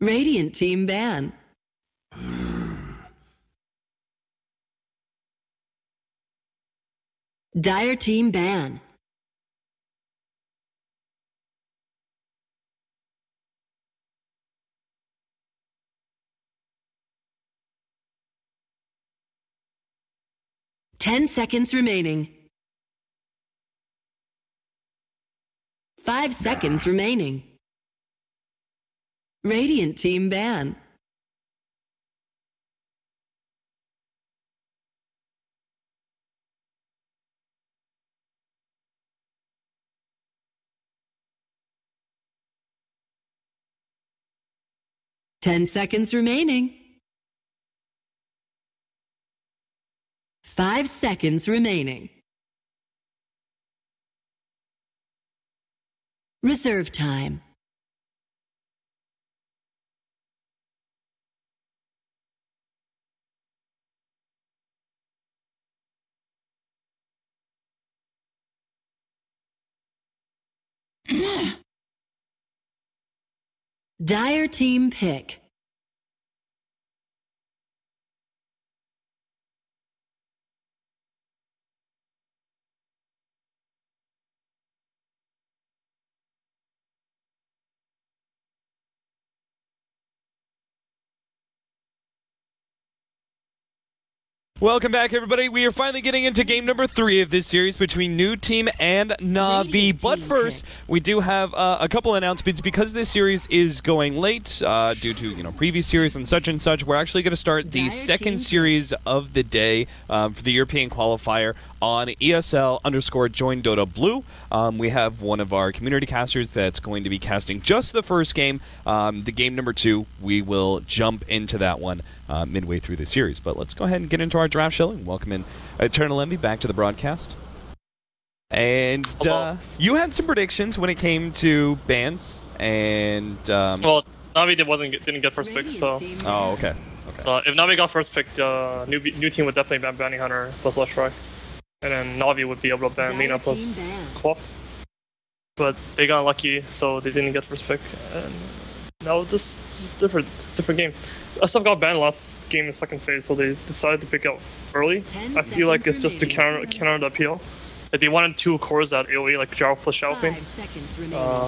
Radiant team ban. Dire team ban. Ten seconds remaining. 5 seconds remaining. Radiant team ban. Ten seconds remaining. 5 seconds remaining. Reserve time. Dire team pick. Welcome back, everybody. We are finally getting into game number 3 of this series between New Team and Na'Vi. But first, we do have a couple announcements. Because this series is going late due to previous series and such, we're actually going to start the second series of the day for the European qualifier on ESL_Join Dota Blue. We have one of our community casters that's going to be casting just the first game. The game number 2, we will jump into that one midway through the series. But let's go ahead and get into our draft show and welcome in Eternal Envy back to the broadcast. And you had some predictions when it came to bans, and well, Na'Vi didn't get first pick, so. Oh, okay. So if Na'Vi got first pick, new team would definitely ban Bounty Hunter plus Leshrai, and then Na'Vi would be able to ban Lina plus Quap. But they got lucky, so they didn't get first pick. And now this is different game. SF got banned last game in second phase, so they decided to pick out early. I feel like it's just to counter the appeal. Like they wanted 2 cores that AoE, like Jarl plus Shadowfang.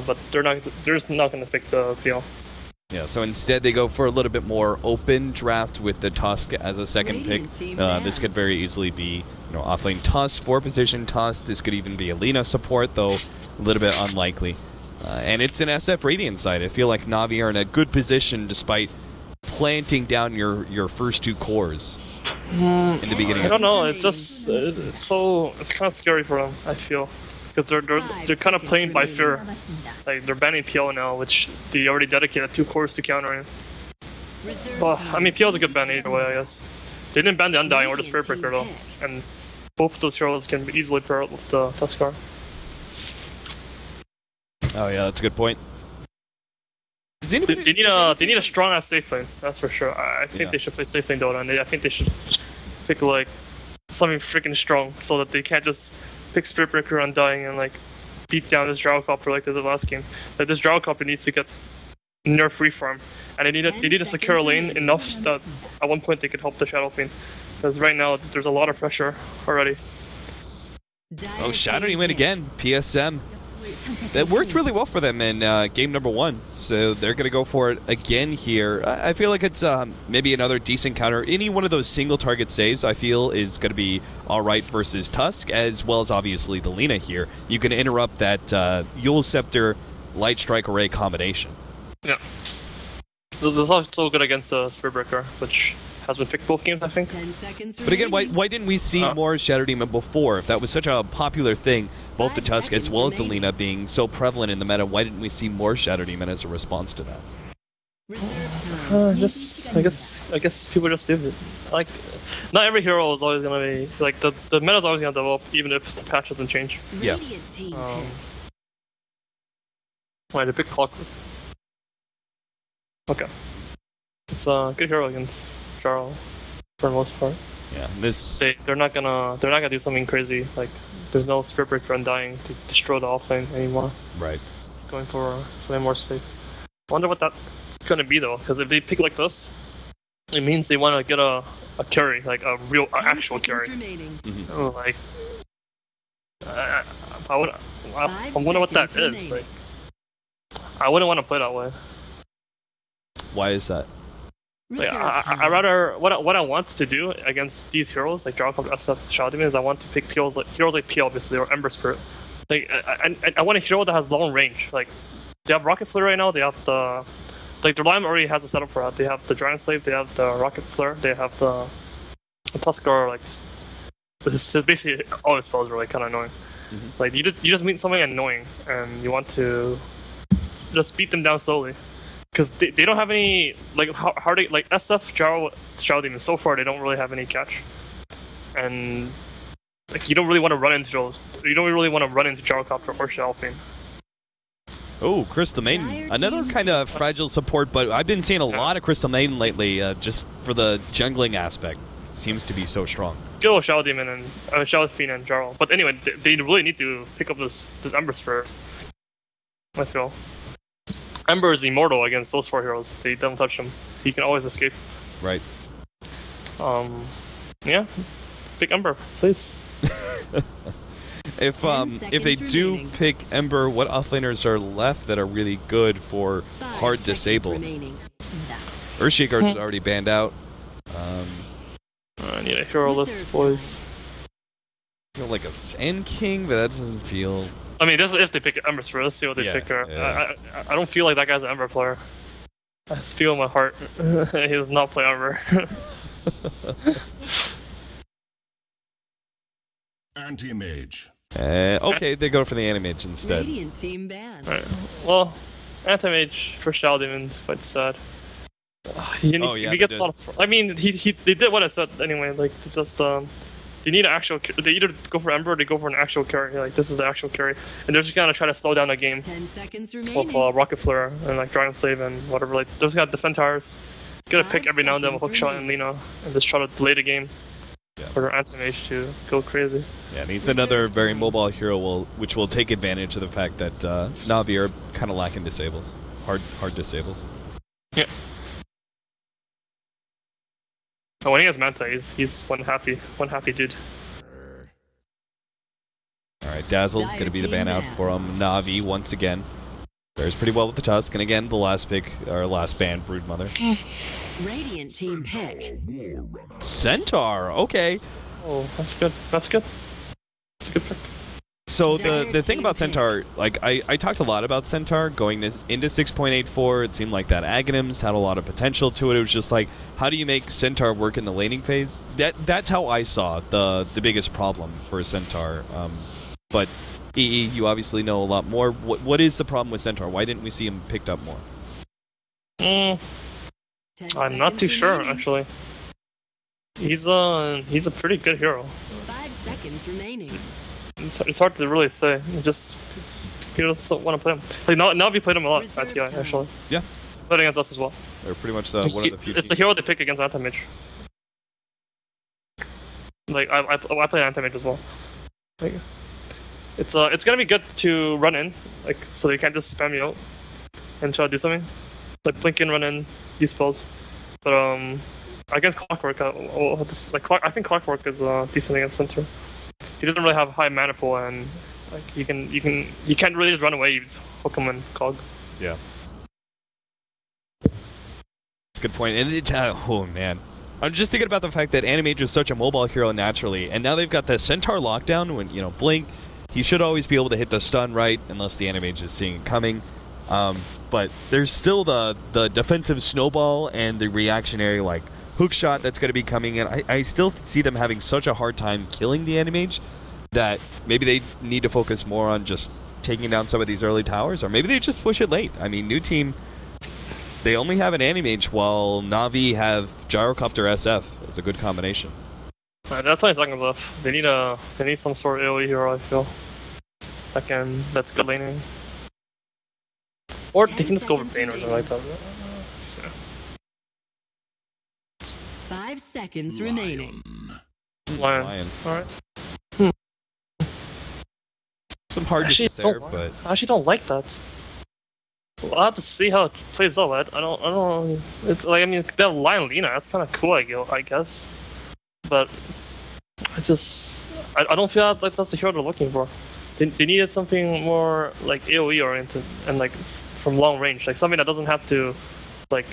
But they're just not going to pick the appeal. Yeah, so instead they go for a little bit more open draft with the Tusk as a second pick. This could very easily be, offlane Tusk, 4-position Tusk. This could even be a Lina support, though a little bit unlikely. And it's an SF Radiant side. I feel like Na'Vi are in a good position despite planting down your first 2 cores in the beginning. I don't know. It's just it's kind of scary for them. I feel because they're kind of playing by fear. Like they're banning PL now, which they already dedicated 2 cores to countering. Well, I mean PL is a good ban either way, I guess. They didn't ban the Undying or the Spirit Breaker though, and both of those heroes can be easily pair up with the Tuskar. Oh yeah, that's a good point. They need a strong ass safe lane, that's for sure. I think they should play safe lane Dota, and I think they should pick like something freaking strong so that they can't just pick Spirit Breaker Undying and like beat down this Drow Copper like they did last game. Like this Drow Copper needs to get nerf free farm, and they need a secure lane enough that at one point they could help the Shadow Fiend. Because right now there's a lot of pressure already. Oh, Shadow Demon again, PSM. That worked really well for them in game number 1, so they're going to go for it again here. I feel like it's maybe another decent counter. Any one of those single target saves, I feel, is going to be alright versus Tusk, as well as obviously the Lina here. You can interrupt that Yule Scepter Light Strike Array combination. Yeah. This is also good against the Spirit Breaker, which has been picked both games, I think. But again, why didn't we see more Shadow Demon before? If that was such a popular thing, both the Tusk as well as the Lina being so prevalent in the meta, why didn't we see more Shadow Demon as a response to that? I guess people just do it. Like, not every hero is always gonna be like the meta is always gonna develop, even if the patch doesn't change. Yeah. Why the big clock? Okay, it's a good hero against Jarl for the most part. Yeah, they're not gonna do something crazy like there's no Spirit Breaker Undying to destroy the offlane anymore. Right. It's going for something more safe. I wonder what that gonna be though, because if they pick like this, it means they want to get a carry, like a real actual carry. Like, I wonder what that is. Like, I wouldn't want to play that way. Why is that? Like, I rather what I want to do against these heroes like Jarl, SF, Shadow Demon is I want to pick heroes like P obviously or Ember Spirit. Like I want a hero that has long range. Like they have Rocket Flare right now. They have the their line already has a setup for that. They have the Giant Slave. They have the Rocket Flare. They have the Tuskar. Like it's basically all his spells are like kind of annoying. Like you just meet something annoying and you want to just beat them down slowly. Because they don't have any, like, how they, like, SF, Jarl, Shadow Demon, so far they don't really have any catch. And, like, you don't really want to run into those. You don't really want to run into Gyrocopter or Shalfane. Oh, Crystal Maiden. Another kind of fragile support, but I've been seeing a lot of Crystal Maiden lately, just for the jungling aspect. It seems to be so strong. Skill Shadow Demon and Shadow Fiend and Jarl. But anyway, they really need to pick up this Ember Spirit, I feel. Ember is immortal against those 4 heroes. They don't touch him. He can always escape. Right. Yeah. Pick Ember, please. If they do pick Ember, what offlaners are left that are really good for hard disable? Earthshaker's already banned out. I need a hero-less voice. You know, like a Sand King, but that doesn't feel... I mean, this is if they pick Ember Spirit. Let's see what they pick her. Yeah. I don't feel like that guy's an Ember player. I just feel in my heart he does not play Ember. Anti-mage. Okay, they go for the Anti-Mage instead. Radiant team ban. Right. Well, Anti-Mage for Shadow Demon's quite sad. He gets a lot of. I mean, they did what I said anyway. Like, it's just they need an actual. They either go for Ember or they go for an actual carry. Like this is the actual carry, and they're just gonna try to slow down the game. 10 seconds remaining. Of Rocket Flare and like Giant Slave and whatever. Like they're just gonna defend towers. Gonna pick every now and then with Hookshot and Lina, and just try to delay the game for their Anti-Mage to go crazy. Yeah, and he's another very mobile hero, which will take advantage of the fact that Na'Vi are kind of lacking disables, hard disables. Yeah. Oh, when he has Manta, he's one happy dude. Alright, Dazzle gonna be the ban out for Na'Vi once again. Fares pretty well with the Tusk, and again, the last pick, our last ban, Broodmother. Radiant team pick. Centaur, okay. Oh, that's good. That's good. That's a good pick. So the thing about Centaur, like I talked a lot about Centaur going into 6.84. It seemed like that Aghanims had a lot of potential to it. It was just like, how do you make Centaur work in the laning phase? That's how I saw the biggest problem for Centaur. But EE, you obviously know a lot more. What is the problem with Centaur? Why didn't we see him picked up more? I'm not too sure actually. He's a pretty good hero. 5 seconds remaining. It's hard to really say. People just don't want to play him. Like Na'Vi played him a lot at TI actually. Yeah. Played against us as well. They're pretty much one of the few. It's the hero they pick against Anti-Mage. Like I play Anti-Mage as well. Like, it's gonna be good to run in, like so they can't just spam you out and try to do something. Like blink in, run in, use spells. But against Clockwork, I think Clockwork is decent against Centaur. He doesn't really have high mana pool, and like you can't really just run away. You just hook him and cog. Yeah. Good point. And oh man, I'm just thinking about the fact that Anti-Mage is such a mobile hero naturally, and now they've got the Centaur lockdown. When blink, he should always be able to hit the stun right, unless the Anti-Mage is seeing it coming. But there's still the defensive snowball and the reactionary like hook shot that's going to be coming in. I still see them having such a hard time killing the Anti-Mage that maybe they need to focus more on just taking down some of these early towers, or maybe they just push it late. I mean, new team, they only have an Anti-Mage while Na'Vi have Gyrocopter SF. It's a good combination. That's 20 seconds left. They need some sort of AoE hero, I feel. That's good laning. Or they can just go for Bane or something like that. So. 5 seconds remaining. Lion. Alright. Some hard dishes there, but I actually don't like that. Well, I'll have to see how it plays out. I don't know. It's like, I mean, they have Lion Lina. That's kind of cool, I guess. But I don't feel like that's the hero they're looking for. They needed something more like AoE oriented and like from long range, like something that doesn't have to like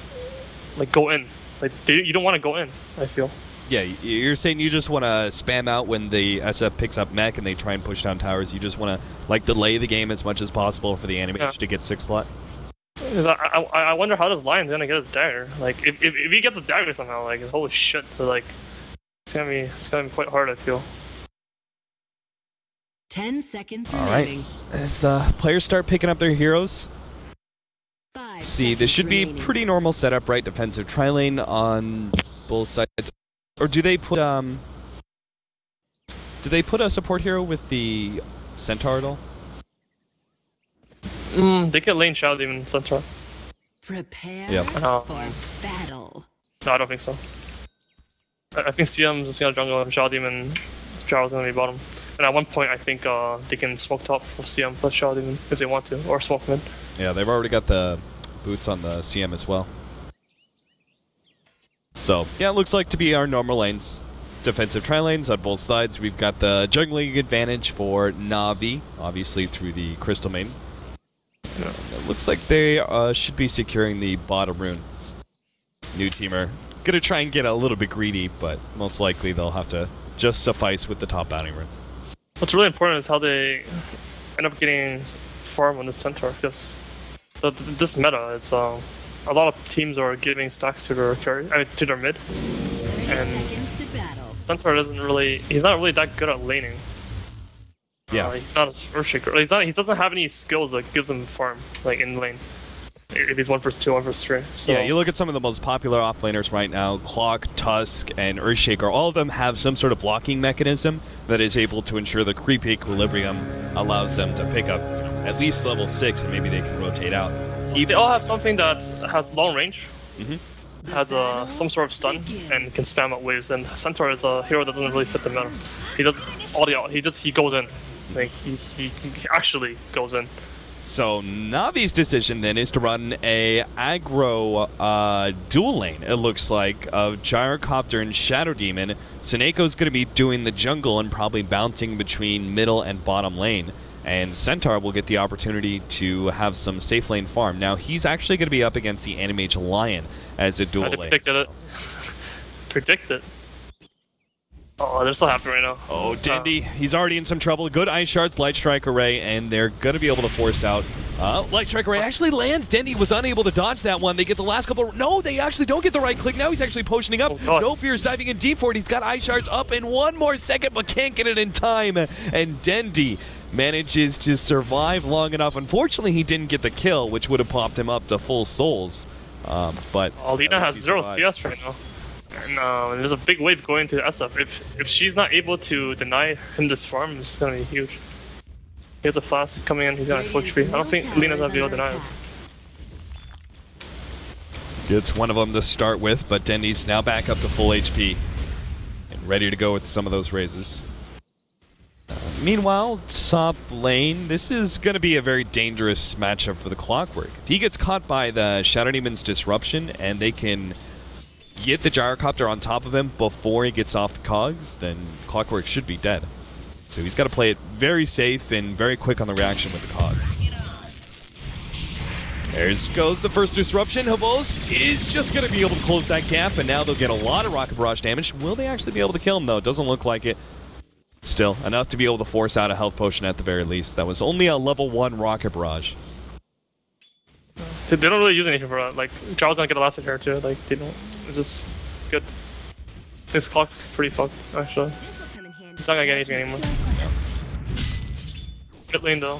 go in. Like you don't want to go in, I feel. Yeah, you're saying you just want to spam out when the SF picks up mech and they try and push down towers. You just want to like delay the game as much as possible for the enemy to get 6th slot. I wonder how this Lion's gonna get his dagger. Like if he gets a dagger somehow, like holy shit, like it's gonna be quite hard, I feel. 10 seconds All right, remaining. as the players start picking up their heroes. 5 See, this should be remaining. pretty normal setup, right? Defensive tri-lane on both sides. Or do they put a support hero with the Centaur at all? They could lane Shadow Demon Centaur. Prepare Yep. for battle. No, I don't think so. I think CM's just gonna jungle and Shadow Demon Jarl's gonna be bottom. And at one point, I think they can smoke top of CM plus Shadow Demon if they want to, or smoke mid. Yeah, they've already got the boots on the CM as well. So, yeah, it looks like to be our normal lanes. Defensive tri-lanes on both sides. We've got the jungling advantage for Na'Vi, obviously through the Crystal Main. Yeah. It looks like they should be securing the bottom rune. New teamer gonna try and get a little bit greedy, but most likely they'll have to just suffice with the top bounty rune. What's really important is how they end up getting farm on the Centaur, because this meta, it's a lot of teams are giving stacks to their carry, to their mid, 30 and seconds to battle. Centaur he's not really that good at laning. Yeah. He's not a Earthshaker. He doesn't have any skills that gives him farm, like in lane. If he's 1 vs 2, 1 vs 3. So Yeah, you look at some of the most popular offlaners right now, Clock, Tusk, and Earthshaker, all of them have some sort of blocking mechanism that is able to ensure the creep equilibrium allows them to pick up at least level 6 and maybe they can rotate out. they all have something that has long range, Mm-hmm. has some sort of stun, and can spam out waves. And Centaur is a hero that doesn't really fit the meta. He does he goes in, like he actually goes in. So Navi's decision then is to run a aggro dual lane, it looks like, of Gyrocopter and Shadow Demon. Seneco's going to be doing the jungle and probably bouncing between middle and bottom lane. And Centaur will get the opportunity to have some safe lane farm. Now, he's actually going to be up against the Animage Lion as a dual I lane. predicted it. Predicted. Oh, they're so happy right now. Oh, Dendy, he's already in some trouble. Good Ice Shards, Light Strike Array, and they're going to be able to force out. Light Strike Array actually lands. Dendy was unable to dodge that one. They get the last couple. No, they actually don't get the right click. Now he's actually potioning up. Oh, No Fear's diving in deep for it. He's got Ice Shards up in 1 more second, but can't get it in time. And Dendy manages to survive long enough. Unfortunately, he didn't get the kill, which would have popped him up to full souls. But Alina has 0 survives. CS right now. And there's a big wave going to SF. If she's not able to deny him this farm, it's gonna be huge. He has a flask coming in, he's gonna full tree. I don't think Lena's gonna be able to deny him. Gets one of them to start with, but Dendy's now back up to full HP and ready to go with some of those raises. Meanwhile, top lane, this is going to be a very dangerous matchup for the Clockwork. If he gets caught by the Shadow Demon's Disruption and they can get the Gyrocopter on top of him before he gets off the cogs, then Clockwork should be dead. So he's got to play it very safe and very quick on the reaction with the cogs. There goes the first disruption. Havost is just going to be able to close that gap, and now they'll get a lot of Rocket Barrage damage. Will they actually be able to kill him, though? It doesn't look like it. Still, enough to be able to force out a health potion at the very least. That was only a level 1 Rocket Barrage. They don't really use anything for that. Like, Jarl's gonna get a last hit here too. Like, they don't. It's just good. This clock's pretty fucked, actually. He's not gonna get anything anymore. Mid lane though.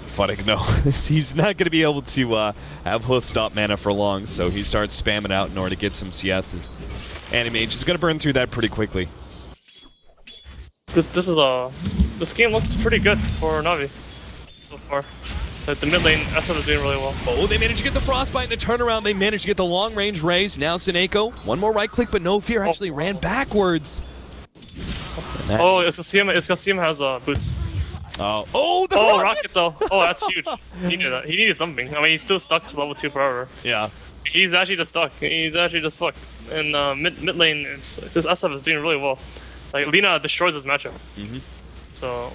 Funny, no. He's not going to be able to have hoof stop mana for long, so he starts spamming out in order to get some CSs. Animage is going to burn through that pretty quickly. This game looks pretty good for Navi so far. The mid lane, SF is doing really well. Oh, they managed to get the Frostbite in the turnaround. They managed to get the long range raise. Now Seneko, one more right click, but No Fear actually ran backwards. Oh, it's because CM has boots. Oh, the Oh, rocket! rocket though. Oh, that's huge. He needed that. He needed something. I mean, he's still stuck level 2 forever. Yeah. He's actually just stuck. He's actually just fucked. And mid lane, this SF is doing really well. Like Lina destroys his matchup. So.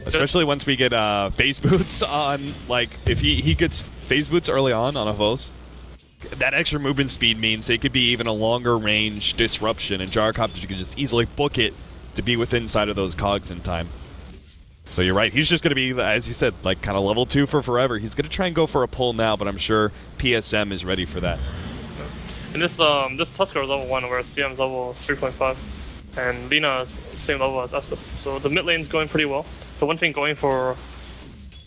Especially once we get phase boots on, like, if he gets phase boots early on a host, that extra movement speed means it could be even a longer range disruption, and Gyrocopter could just easily book it to be within inside of those cogs in time. So you're right, he's just going to be, as you said, like kind of level 2 for forever. He's going to try and go for a pull now, but I'm sure PSM is ready for that. And this Tusker is level 1, whereas CM is level 3.5, and Lina is the same level as SF. So the mid lane is going pretty well. The one thing going for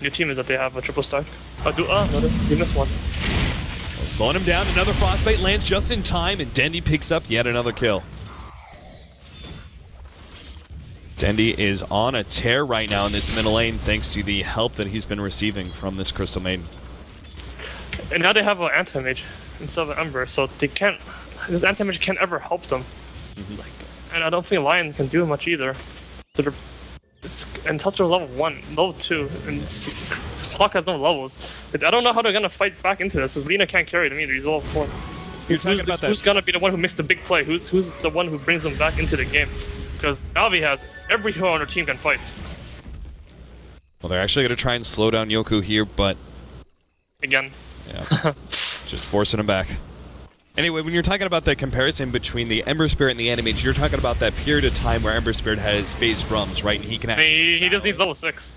new team is that they have a triple stack. You missed one. Well, slowing him down, another Frostbite lands just in time, and Dendy picks up yet another kill. Dendy is on a tear right now in this middle lane thanks to the help that he's been receiving from this Crystal Maiden. And now they have an anti-mage instead of an Ember, so they can't. This anti-mage can't ever help them. And I don't think Lion can do much either. So and Tusker's level 1, level 2, and Clock has no levels. I don't know how they're gonna fight back into this. Lina can't carry them either. He's level 4. Who's gonna be the one who makes the big play? Who's the one who brings them back into the game? Because Navi has every hero on their team can fight. Well, they're actually going to try and slow down Yoku here, but... Again. Yeah, just forcing him back. Anyway, when you're talking about the comparison between the Ember Spirit and the Animage, you're talking about that period of time where Ember Spirit has phase drums, right? And he can actually... He just needs level 6.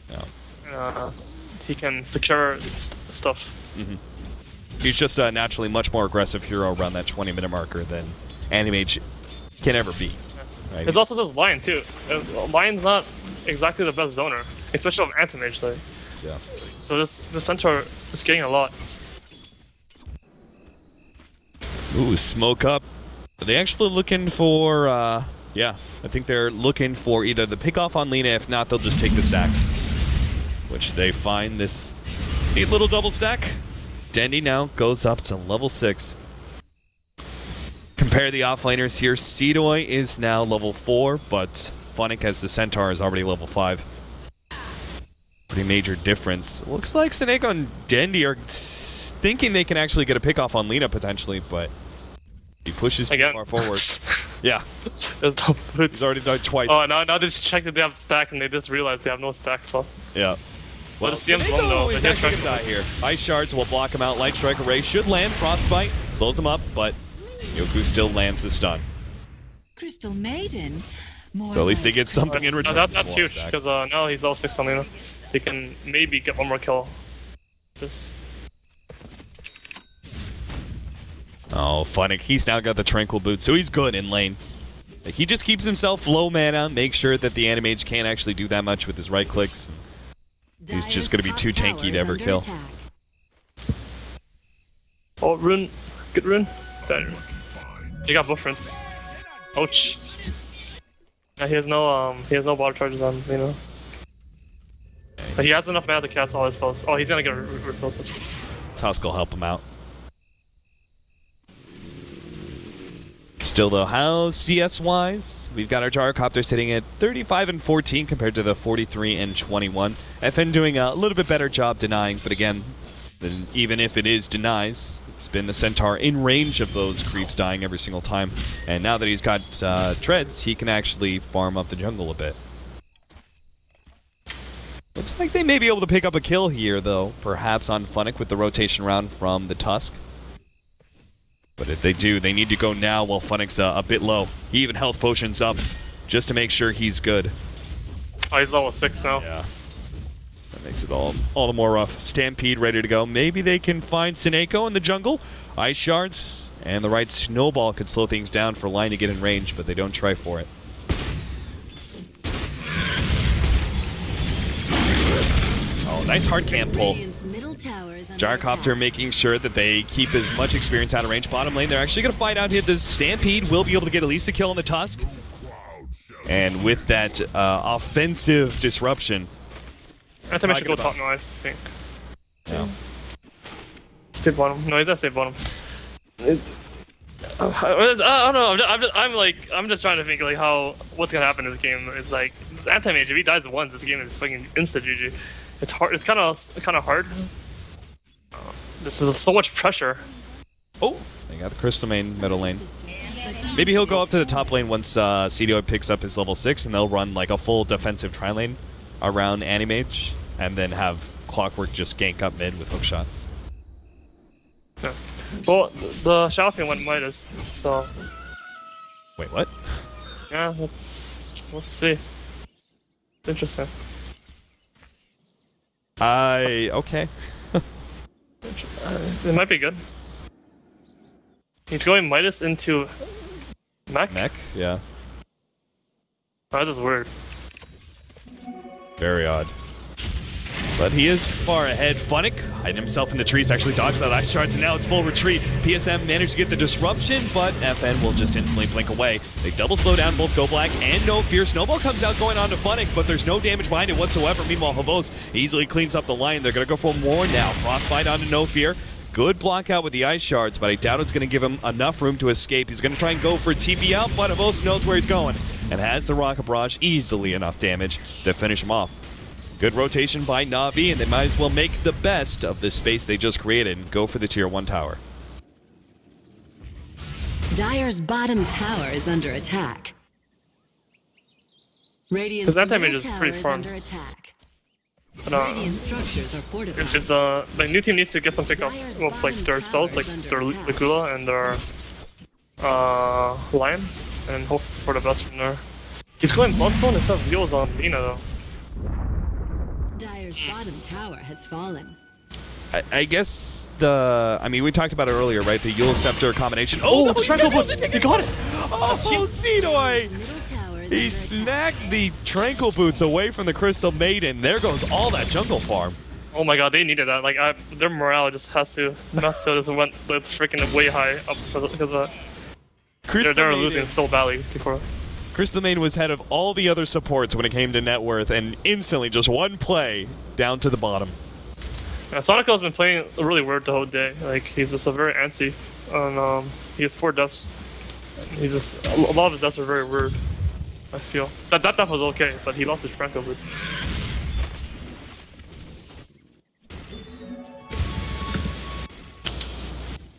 Yeah. He can secure stuff. He's just a naturally much more aggressive hero around that 20-minute marker than Animage can ever be. Right? It's also just Lion too. Lion's not exactly the best zoner, especially with anti-mage. Like. Yeah. So the centaur is getting a lot. Ooh, smoke up. Are they actually looking for? Yeah, I think they're looking for either the pick off on Lina. If not, they'll just take the stacks, which they find this neat little double stack. Dendy now goes up to level 6. Compare the offlaners here. Seedoy is now level 4, but Funnick as the Centaur is already level 5. Pretty major difference. Looks like Seneko and Dendy are thinking they can actually get a pick off on Lina potentially, but he pushes too far forward. Yeah. He's already died twice. Oh, now they just checked that they have stack and they just realized they have no stack, so. Yeah. Well, Seneko is actually going to die here. Ice Shards will block him out. Light Strike Array should land. Frostbite slows him up, but Yoku still lands the stun. Crystal Maiden. More So at least they get something in return. That's huge, because now he's level 6 on Lina. He can maybe get one more kill. Oh, Funnick, he's now got the Tranquil Boot, so he's good in lane. Like, he just keeps himself low mana, make sure that the Animage can't actually do that much with his right clicks. He's just going to be too tanky to ever kill. Oh, rune. Good rune. Damn. He got buffrants. Ouch. Yeah, he has no bottle charges on, you know. But he has enough mana to cast all his spells. Oh, he's gonna get refilled. Tusk will help him out. Still though, how CS-wise, we've got our Gyrocopter sitting at 35 and 14 compared to the 43 and 21. FN doing a little bit better job denying, but again, even if it is denies, it's been the Centaur in range of those creeps dying every single time. And now that he's got treads, he can actually farm up the jungle a bit. Looks like they may be able to pick up a kill here, though, perhaps on Funnick with the rotation round from the Tusk. But if they do, they need to go now while Funnick's a bit low. He even health potions up just to make sure he's good. Oh, he's level 6 now. Yeah. That makes it all the more rough. Stampede ready to go. Maybe they can find Seneko in the jungle. Ice Shards and the right Snowball could slow things down for Line to get in range, but they don't try for it. Oh, nice hard camp pull. Gyrocopter making sure that they keep as much experience out of range. Bottom lane, they're actually going to fight out here. The Stampede will be able to get at least a kill on the Tusk. And with that offensive disruption... I think I should go top now, I think. Yeah. Stay bottom. No, he's gonna stay bottom. I don't know. I'm just trying to think like what's gonna happen in this game. It's like this anti-mage. If he dies once, this game is fucking insta GG. It's hard. It's kind of hard. This is so much pressure. Oh, they got the Crystal main middle lane. Maybe he'll go up to the top lane once CDO picks up his level 6, and they'll run like a full defensive tri-lane around Animage, and then have Clockwork just gank up mid with hookshot. Yeah. Well, the Xiaofeng went Midas, so... Wait, what? Yeah, we'll see. Interesting. Okay. It might be good. He's going Midas into Mech? Mech, yeah. That's just weird. Very odd. But he is far ahead. Funnick hiding himself in the trees, actually dodged that ice shards, and now it's full retreat. PSM managed to get the disruption, but FN will just instantly blink away. They double slow down both Go Black and No Fear. Snowball comes out going on to Funnick, but there's no damage behind it whatsoever. Meanwhile, Havos easily cleans up the line. They're going to go for more now. Frostbite onto No Fear. Good block out with the ice shards, but I doubt it's going to give him enough room to escape. He's going to try and go for TP out, but Havos knows where he's going and has the Rocket Barrage, easily enough damage to finish him off. Good rotation by Na'Vi, and they might as well make the best of this space they just created and go for the tier 1 tower. Dire's bottom tower is under attack. Radiant's that damage middle is tower pretty is fun. under attack. But, Radiant structures are fortified. if the new team needs to get some pickups with like their spells, like their Lagula and their Lion, and hope for the best from there. He's going Bloodstone instead of Heals on Lina though. Dire's bottom tower has fallen. I guess I mean, we talked about it earlier, right? The Yule Scepter combination. Oh, the Tranquil Boots! He got it! Oh, Seedoy! Middle tower is He under snagged the Tranquil Boots away from the Crystal Maiden. There goes all that jungle farm. Oh my god, they needed that. Like, their morale just has to mess. So just went like, freaking way high up because of that. They're losing so badly before. Crystal Maiden was head of all the other supports when it came to net worth, and instantly just one play down to the bottom. Yeah, Sonico's been playing really weird the whole day. Like, he's just a very antsy, and he has 4 deaths. He just a lot of his deaths are very weird. I feel that death was okay, but he lost his Franco boots.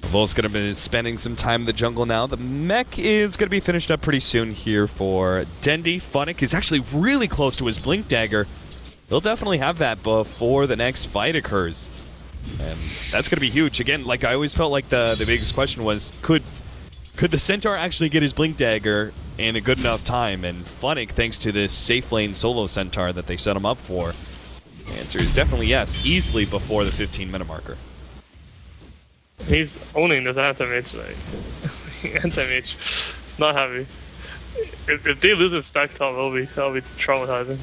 Vol's going to be spending some time in the jungle now. The mech is going to be finished up pretty soon here for Dendi. Funnick is actually really close to his Blink Dagger. He'll definitely have that before the next fight occurs. And that's going to be huge. Again, like I always felt like the biggest question was, could the Centaur actually get his Blink Dagger in a good enough time? And Funnick, thanks to this safe lane solo Centaur that they set him up for, the answer is definitely yes, easily before the 15-minute marker. He's owning this anti-mage, like anti-mage. It's not happy. If they lose his stack top, that'll be traumatizing.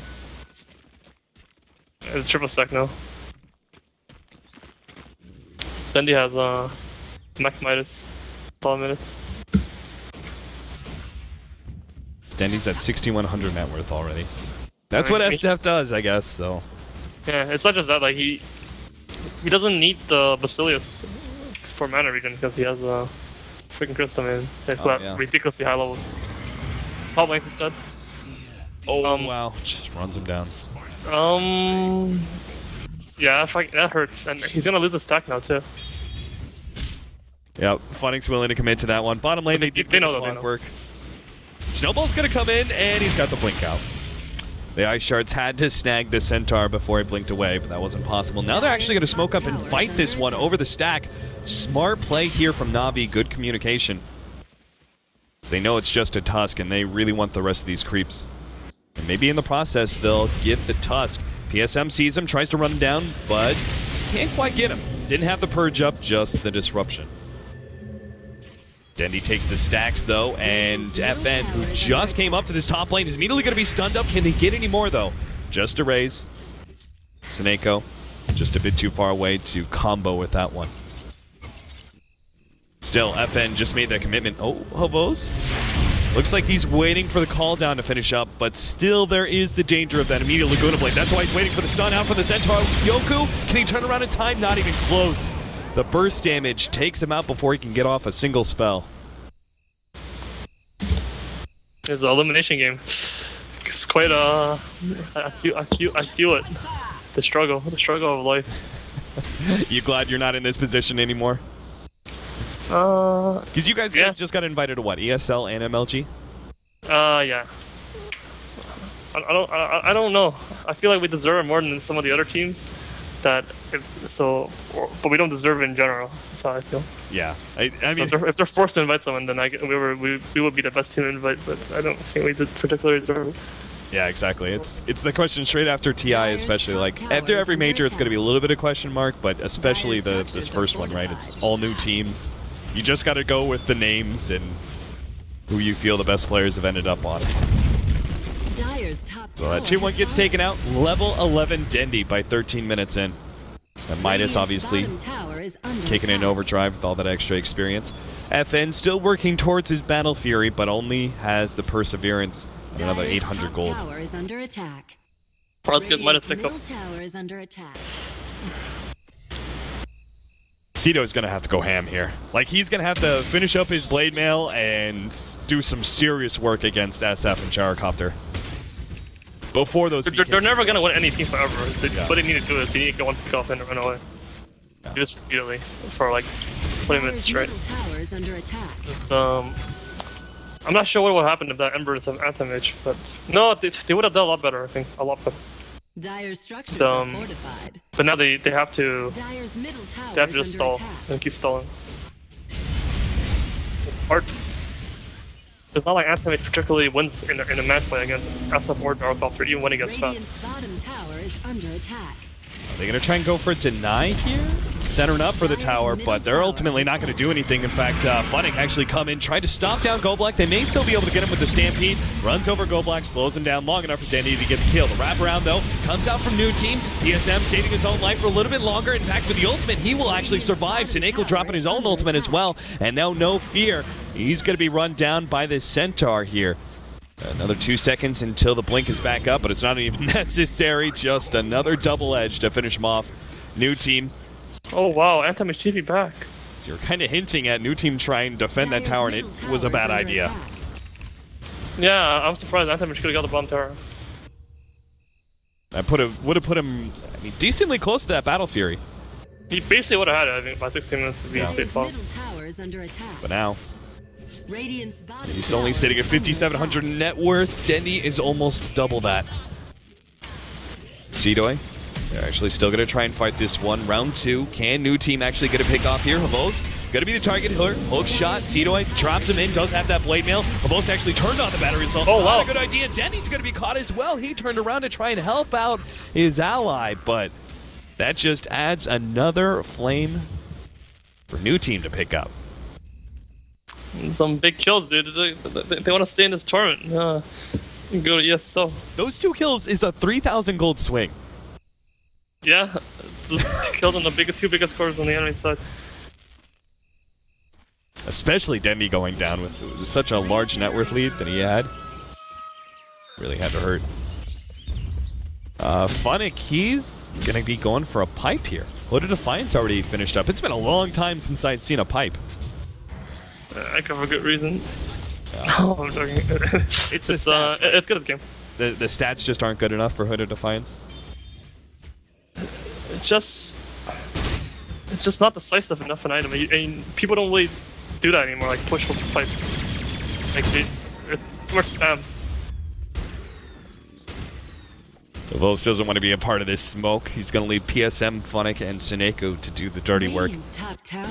It's triple stack now. Dendi has Mech Midas, 12 minutes. Dendi's at 6,100 net worth already. That's what SF does, I guess. So. Yeah, it's not just that. Like he doesn't need the Basilius for mana regen because he has a freaking Crystal Man. They have ridiculously high levels. Top lane instead. Oh wow! Just runs him down. Yeah, that hurts, and he's gonna lose a stack now too. Yep, Funnick's willing to commit to that one. Bottom lane, they know the work. Snowball's gonna come in, and he's got the blink out. The Ice Shards had to snag the Centaur before he blinked away, but that wasn't possible. Now they're actually gonna smoke up and fight this one over the stack. Smart play here from Na'Vi, good communication. They know it's just a Tusk, and they really want the rest of these creeps. And maybe in the process, they'll get the Tusk. PSM sees him, tries to run him down, but can't quite get him. Didn't have the purge up, just the disruption. Dendi takes the stacks, though, and FN, who just came up to this top lane, is immediately going to be stunned up. Can they get any more, though? Just a raise. Seneko, just a bit too far away to combo with that one. Still, FN just made that commitment. Oh, Hovost. Looks like he's waiting for the call down to finish up, but still there is the danger of that immediate Laguna Blade. That's why he's waiting for the stun out for the Centaur. Yoku, can he turn around in time? Not even close. The burst damage takes him out before he can get off a single spell. It's an elimination game. It's quite I feel it. The struggle of life. You glad you're not in this position anymore? Because you guys just got invited to what? ESL and MLG? Yeah. I don't know. I feel like we deserve it more than some of the other teams. But we don't deserve it in general. That's how I feel. Yeah, I mean, if they're forced to invite someone, then we would be the best team to invite. But I don't think we did particularly deserve it. Yeah, exactly. It's the question straight after TI, especially. Like after every major, it's going to be a little bit of question mark, but especially this first one, right? It's all new teams. You just got to go with the names and who you feel the best players have ended up on. So that 2-1 gets taken out. Level 11 Dendi by 13 minutes in. And Midas obviously kicking in overdrive with all that extra experience. FN still working towards his Battle Fury, but only has the Perseverance and another 800 gold. Let's get Midas pick up. Cito's gonna have to go ham here. Like, he's gonna have to finish up his Blade Mail and do some serious work against SF and Gyrocopter. Before those they're never gonna win any team forever. What they need to do is they need to get one pick off and run away. Yeah. Just repeatedly for like 20 minutes straight. I'm not sure what would happen if that Ember is an anti-mage, but no, they would have done a lot better. I think a lot better. Dire's structures are fortified. But now they have to just stall attack. and keep stalling. It's not like anti-mage particularly wins in a match play against SF or Gyrocopter, even when he gets fast. Bottom tower is under attack. Are they going to try and go for a deny here? Centering up for the tower, but they're ultimately not going to do anything. In fact, Funnick actually come in, tried to stop down Goblack. They may still be able to get him with the Stampede. Runs over Goblack, slows him down long enough for Dendi to get the kill. The wraparound, though, comes out from New Team. PSM saving his own life for a little bit longer. In fact, with the ultimate, he will actually survive. Sineko dropping his own ultimate as well. And now, no fear, he's going to be run down by this Centaur here. Another 2 seconds until the blink is back up, but it's not even necessary. Just another double edge to finish him off. New Team. Oh wow, anti-mage TP back. So you're kind of hinting at New Team trying to defend that tower, and it was a bad idea. Yeah, I'm surprised anti-mage could have got the bomb tower. That would have put him, I mean, decently close to that Battle Fury. He basically would have had it, I think, by 16 minutes to be a state fall. But now, he's only sitting at 5,700 net worth. Dendi is almost double that. Citoy, they're actually still going to try and fight this one. Round 2. Can New Team actually get a pick off here? Havos going to be the target here. Hook shot. Citoy drops him in. Does have that blade mail. Havos actually turned on the battery assault. Oh, wow. Not a good idea. Dendi's going to be caught as well. He turned around to try and help out his ally, but that just adds another flame for New Team to pick up. Some big kills, dude. They want to stay in this tournament. Go to ESL. Those 2 kills is a 3,000 gold swing. Yeah, killed on the 2 biggest scores on the enemy side. Especially Dendi going down with such a large net worth lead that he had. Really had to hurt. Funnick, he's going to be going for a pipe here. Hood of Defiance already finished up. It's been a long time since I'd seen a pipe. I come for a good reason. Oh, I'm joking. It's good at the game. The stats just aren't good enough for Hood of Defiance? It's just not decisive enough an item. And people don't really do that anymore, like push with the pipe. Like, it's more spam. Vos doesn't want to be a part of this smoke. He's going to leave PSM, Funnick, and Sineko to do the dirty work.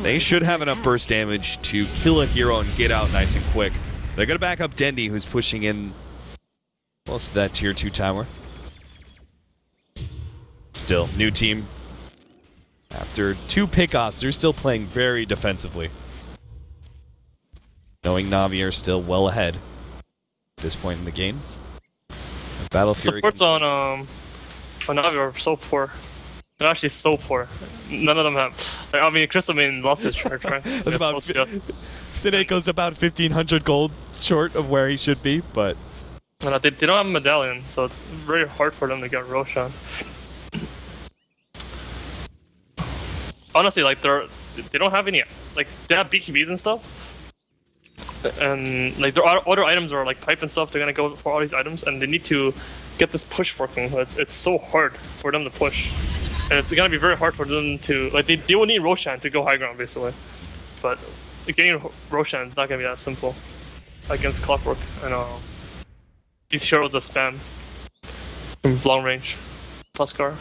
They should have enough burst damage to kill a hero and get out nice and quick. They're going to back up Dendi, who's pushing in close to that tier 2 tower. Still, New Team, after 2 pickoffs, they're still playing very defensively. Knowing Navi are still well ahead at this point in the game. Battle Fury supports on Navi are so poor. They're actually so poor. None of them have. Like, I mean, Crystal Maiden lost his charge, right? That's about. Sineko's about 1,500 gold short of where he should be, but they don't have a medallion, so it's very hard for them to get Roshan. Honestly, like they don't have any, like they have BKBs and stuff. and like their other items are like pipe and stuff. They're gonna go for all these items, and they need to get this push working. But it's so hard for them to push, and it's gonna be very hard for them to like they will need Roshan to go high ground basically. But getting Roshan is not gonna be that simple against Clockwork, and these heroes that spam from long range. Tuskar.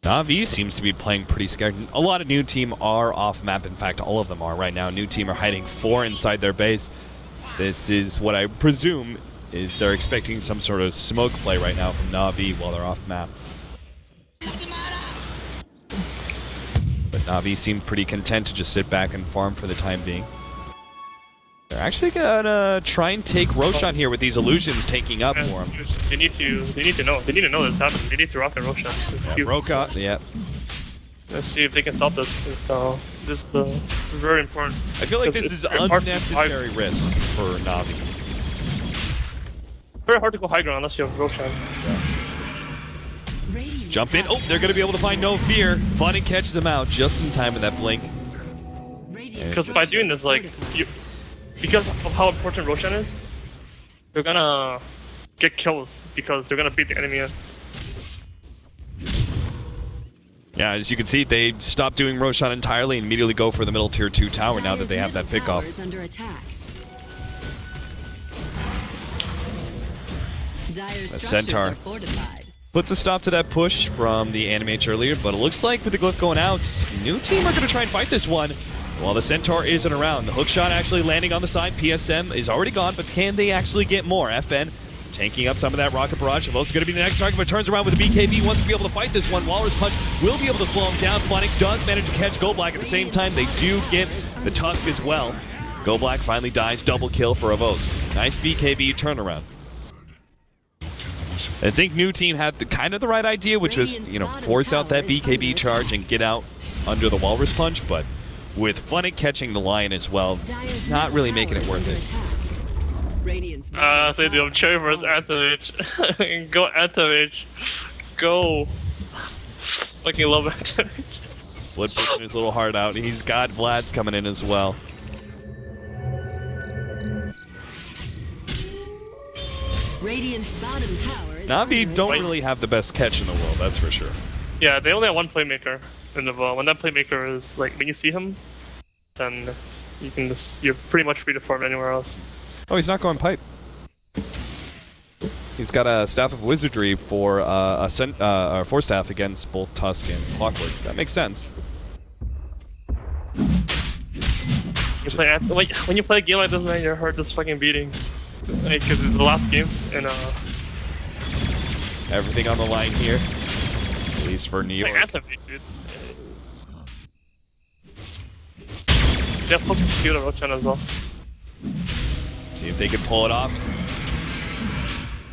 Na'Vi seems to be playing pretty scared. A lot of new team are off map. In fact, all of them are right now. New team are hiding 4 inside their base. This is what I presume is they're expecting some sort of smoke play right now from Na'Vi while they're off map. But Na'Vi seem pretty content to just sit back and farm for the time being. They're actually gonna try and take Roshan here with these illusions taking up for him. They need to know this happening. They need to rock and Roshan. Yeah. Let's see if they can stop this. This is very important. I feel like this is unnecessary risk for Na'Vi. Very hard to go high ground unless you have Roshan. Jump in. Oh, they're gonna be able to find no fear. Funny catches them out just in time with that blink. Because by doing this, like because of how important Roshan is, they're gonna get kills because they're gonna beat the enemy in. Yeah, as you can see, they stopped doing Roshan entirely and immediately go for the middle tier 2 tower now that they have that pickoff. The Centaur puts a stop to that push from the Animage earlier, but it looks like with the Glyph going out, new team are going to try and fight this one. While the Centaur isn't around, the hookshot actually landing on the side. PSM is already gone, but can they actually get more? FN tanking up some of that rocket barrage. Most going to be the next target, but turns around with the BKB. Wants to be able to fight this one. Walrus Punch will be able to slow him down. Funnick does manage to catch Goldblack at the same time. They do get the Tusk as well. Goldblack finally dies. Double kill for Avos. Nice BKB turnaround. I think new team had kind of the right idea, which was, force out that BKB charge and get out under the Walrus Punch, but with Funnick catching the Lion as well, not really making it worth it. Say the cherry versus Antivage. Go Antivage. Go. Fucking love Antivage. Split pushing his little heart out. He's got Vlad's coming in as well. Na'Vi don't really have the best catch in the world, that's for sure. Yeah, they only have one playmaker in the ball. When that playmaker is like when you see him, then you're pretty much free to farm anywhere else. Oh, he's not going pipe. He's got a Staff of Wizardry for a Force Staff against both Tusk and Clockwork. That makes sense. When you play a game like this, man, your heart is fucking beating. Because it's the last game, and everything on the line here, at least for New York. Activate, dude. They have to steal the Roshan as well. See if they can pull it off.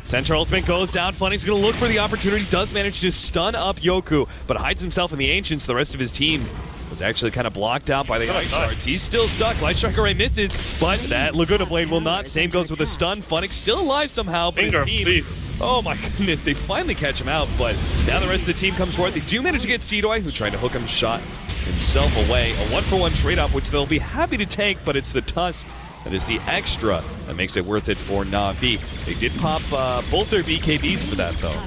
Centaur ultimate goes down. Funny's gonna look for the opportunity. Does manage to stun up Yoku, but hides himself in the Ancients. The rest of his team was actually kind of blocked out by the Ice Shards. He's still stuck. Light Striker Ray misses, but that Laguna Blade will not. Same goes with the stun. Funnick still alive somehow, but his team... Oh my goodness, they finally catch him out, but now the rest of the team comes forward. They do manage to get Seedoy, who tried to hook him, shot himself away. A 1-for-1 trade-off, which they'll be happy to take, but it's the Tusk that is the extra that makes it worth it for Na'Vi. They did pop both their BKBs for that, though,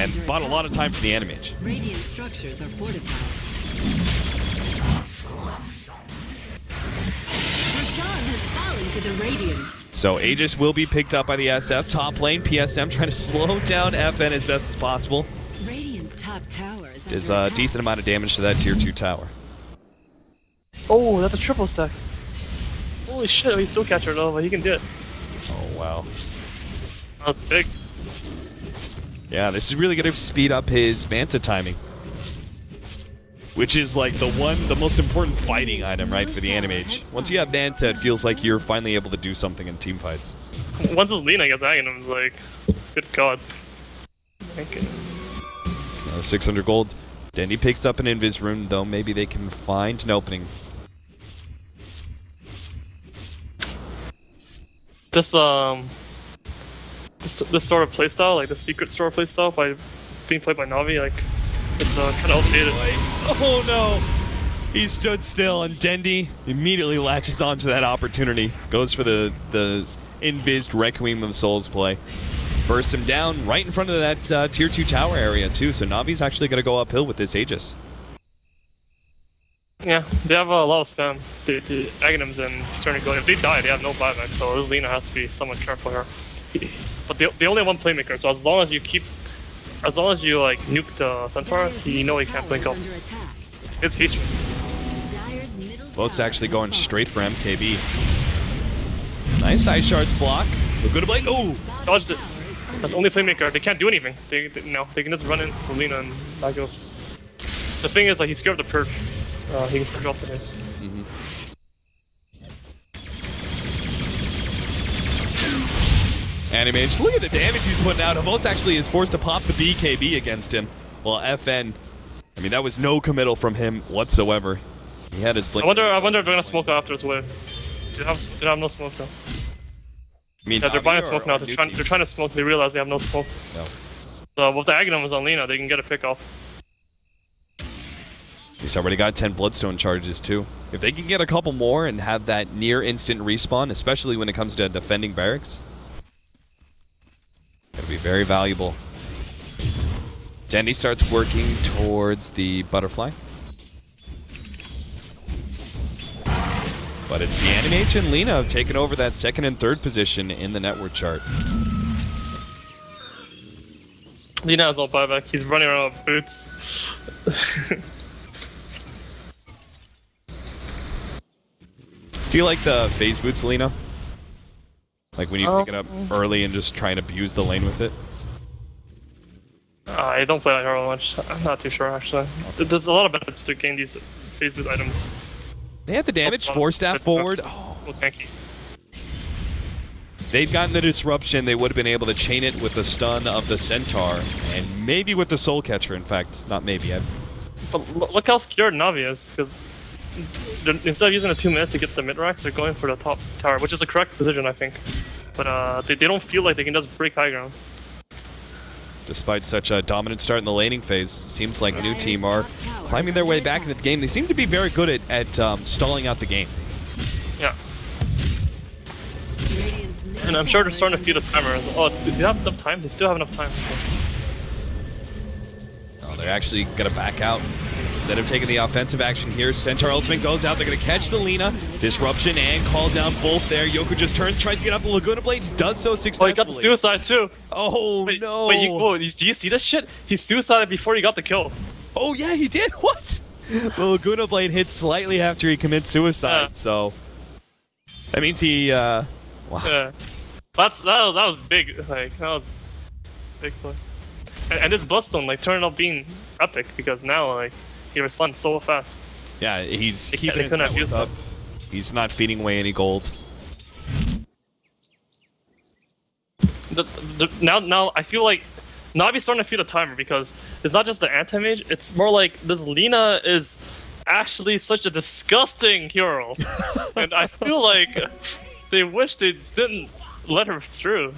and bought a lot of time for the Animage. Radiant structures are fortified. Roshan has fallen to the Radiant. So Aegis will be picked up by the SF. Top lane, PSM trying to slow down FN as best as possible. Radiant's top tower is Does a decent amount of damage to that tier 2 tower. Oh, that's a triple stack. Holy shit, he's still catcher though, but he can do it. Oh wow. That was big. Yeah, this is really going to speed up his Manta timing. Which is like the most important fighting item, right, for the Animage. Once you have Manta, it feels like you're finally able to do something in team fights. Once it's Lina gets Aghanim, it's like, good god. Okay. So 600 gold. Dandy picks up an Invis rune, though maybe they can find an opening. This sort of playstyle, like the secret sort of playstyle being played by Na'Vi, like, it's kind of outdated. Oh no! He stood still, and Dendi immediately latches onto that opportunity. Goes for the invised Requiem of Souls play. Bursts him down right in front of that tier 2 tower area, too. So Navi's actually going to go uphill with this Aegis. Yeah, they have a lot of spam. The Aghanims and starting going. If they die, they have no buyback, so this Lina has to be somewhat careful here. But they only have one playmaker, so as long as you like nuke the Centaur, you know he can't blink up. It's hatred. Both actually going straight for MKB. Nice Ice Shards block. Good blade. Oh! Dodged it. That's only playmaker. They can't do anything. They can just run in for Lina and that goes. The thing is, like, he's scared of the purge. He can purge off the hits. Animage, look at the damage he's putting out. Amos actually is forced to pop the BKB against him. Well, FN, I mean, that was no committal from him whatsoever. He had his blink. I wonder if they're gonna smoke after his wave. They have no smoke though. I mean, yeah, they're buying smoke now. They're trying to smoke. They realize they have no smoke. No. So with the Aghanim on Lina, they can get a pick off. He's already got 10 Bloodstone charges too. If they can get a couple more and have that near instant respawn, especially when it comes to defending barracks, it'll be very valuable. Dendi starts working towards the butterfly. But it's the Animage and Lina have taken over that second and third position in the network chart. Lina has no buyback. He's running around with boots. Do you like the phase boots, Lina? Like when you pick it up early and just try and abuse the lane with it? I don't play that hero much. I'm not too sure actually. There's a lot of benefits to gain these phase boot items. They had the damage, 4-staff forward. Oh, tanky. If they'd gotten the disruption, they would have been able to chain it with the stun of the Centaur, and maybe with the Soul Catcher, in fact. Not maybe. But look how scared Navi is, because instead of using the 2 minutes to get the mid-racks, they're going for the top tower, which is the correct position, I think. But they don't feel like they can just break high ground. Despite such a dominant start in the laning phase, seems like New Team are climbing their way back into the game. They seem to be very good at stalling out the game. Yeah. And I'm sure they're starting to feed the timer as well. Oh, do you have enough time? They still have enough time. Oh, they're actually going to back out. Instead of taking the offensive action here, Centaur ultimate goes out. They're going to catch the Lina. Disruption and call down both there. Yoku just turns, tries to get off the Laguna Blade. He does so successfully. Oh, he got the suicide too. Oh, no. Wait, do you see this shit? He suicided before he got the kill. Oh, yeah, he did? What? The Laguna Blade hits slightly after he commits suicide, so... That means he, Wow. Yeah. That was big. Like, that was big play. And this Bloodstone, like, turned out being epic because now, like, he responds so fast. Yeah, he's keeping his network up. He's not feeding away any gold. Now I feel like Navi's starting to feed a timer because it's not just the anti-mage, it's more like this Lina is actually such a disgusting hero. And I feel like they wish they didn't let her through.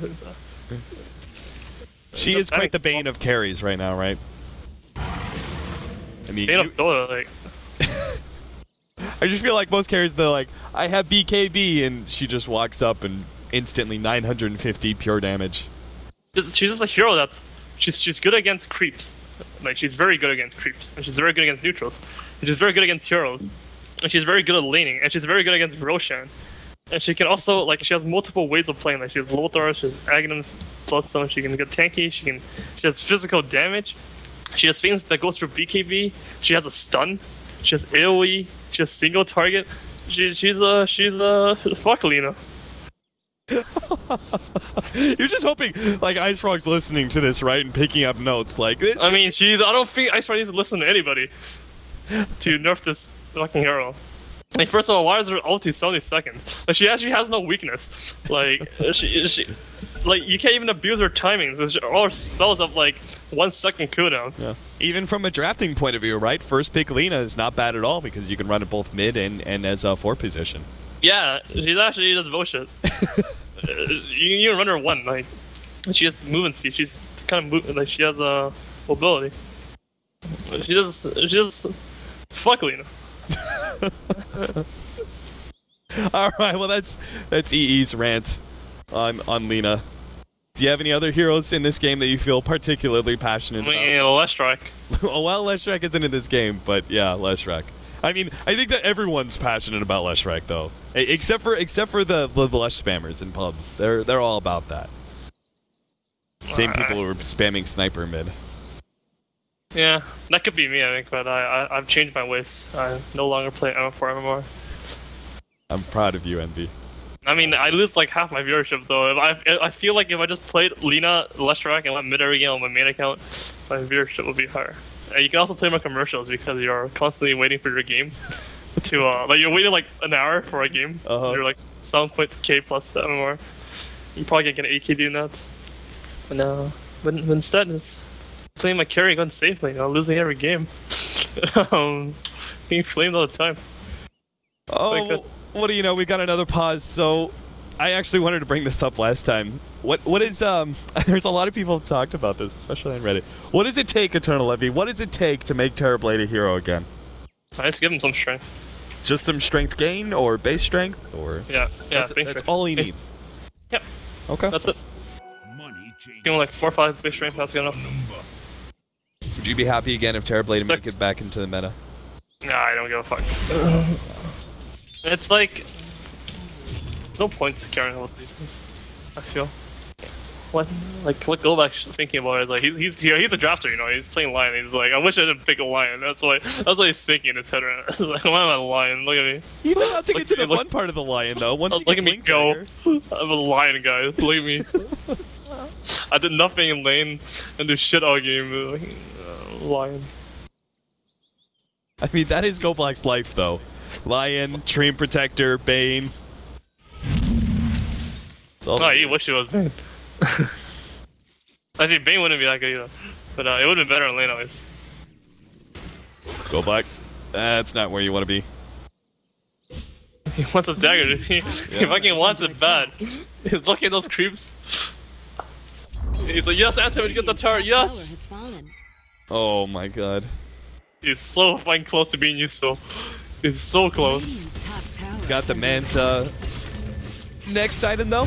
She is quite the bane of carries right now, right? I mean, bane of Dota, like... I just feel like most carries, they're like, I have BKB, and she just walks up and instantly 950 pure damage. She's just a hero that's... She's good against creeps. Like, she's very good against creeps. And she's very good against neutrals. And she's very good against heroes. And she's very good at laning. And she's very good against Roshan. And she can also, like, she has multiple ways of playing. Like, she has Lothar, she has Aghanim's Bloodstone, she can get tanky, she has physical damage. She has things that goes through BKB. She has a stun. She has AoE. She has single target. She's a fuck Lina. You're just hoping, like, Ice Frog's listening to this, right, and picking up notes. Like, I mean, I don't think Ice Frog needs to listen to anybody to nerf this fucking hero. Like, first of all, why is her ulti 70 seconds? Like, she actually has no weakness. Like, like, you can't even abuse her timings. All her spells have, like, 1 second cooldown. Yeah. Even from a drafting point of view, right? First pick Lina is not bad at all because you can run it both mid and as a 4 position. Yeah, she's actually just bullshit. You can run her 1, like, she has movement speed. She's kind of like, she has mobility. She just fuck Lina. All right, well that's EE's rant on Lina. Do you have any other heroes in this game that you feel particularly passionate about? Yeah, Leshrac. Oh, well, Leshrac isn't in this game, but yeah, Leshrac. I mean, I think that everyone's passionate about Leshrac though, except for the Lesh spammers in pubs. They're all about that. Same people who are spamming sniper mid. Yeah, that could be me, I think, but I've changed my ways. I no longer play MF4 anymore. I'm proud of you, Envy. I mean, I lose like half my viewership though. I feel like if I just played Lina, Leshrac, and went mid every game on my main account, my viewership would be higher. You can also play more commercials because you're constantly waiting for your game to like you're waiting like an hour for a game. You're like 7.k plus MMR. You probably can get an 8k doing that. But no, but instead it's playing my carry going safely, losing every game. Being flamed all the time. Oh, what do you know? We got another pause. So, I actually wanted to bring this up last time. What is There's a lot of people who talked about this, especially on Reddit. What does it take, Eternal Levy? What does it take to make Terrorblade a hero again? I just give him some strength. Just some strength gain, or base strength, or yeah. That's all he needs. Yep. Okay. That's it. Give him like 4 or 5 base strength. That's good enough. Would you be happy again if Terrorblade make it back into the meta? Nah, I don't give a fuck. It's like no point to carrying all of these things, I feel. What Golbak's thinking about it, like he's a drafter, he's playing Lion, he's like, I wish I didn't pick a Lion. That's why he's thinking in his head right now. Like, why am I a Lion? Look at me. He's about to get to the fun part of the Lion though. Once look at me go. I'm a Lion guy. Look at me. I did nothing in lane and do shit all game. Lion. I mean, that is Golbak's life though. Lion, Dream Protector, Bane. Oh, you wish it was Bane. Actually, Bane wouldn't be that good either. But it would have been better in lane always. Golbak. That's not where you want to be. He wants a dagger. He fucking wants it bad. He's looking at those creeps. He's like, yes, Anthony, get the turret, yes! Oh my god. He's so fucking close to being useful. He's so close. He's got the Manta. Next item though.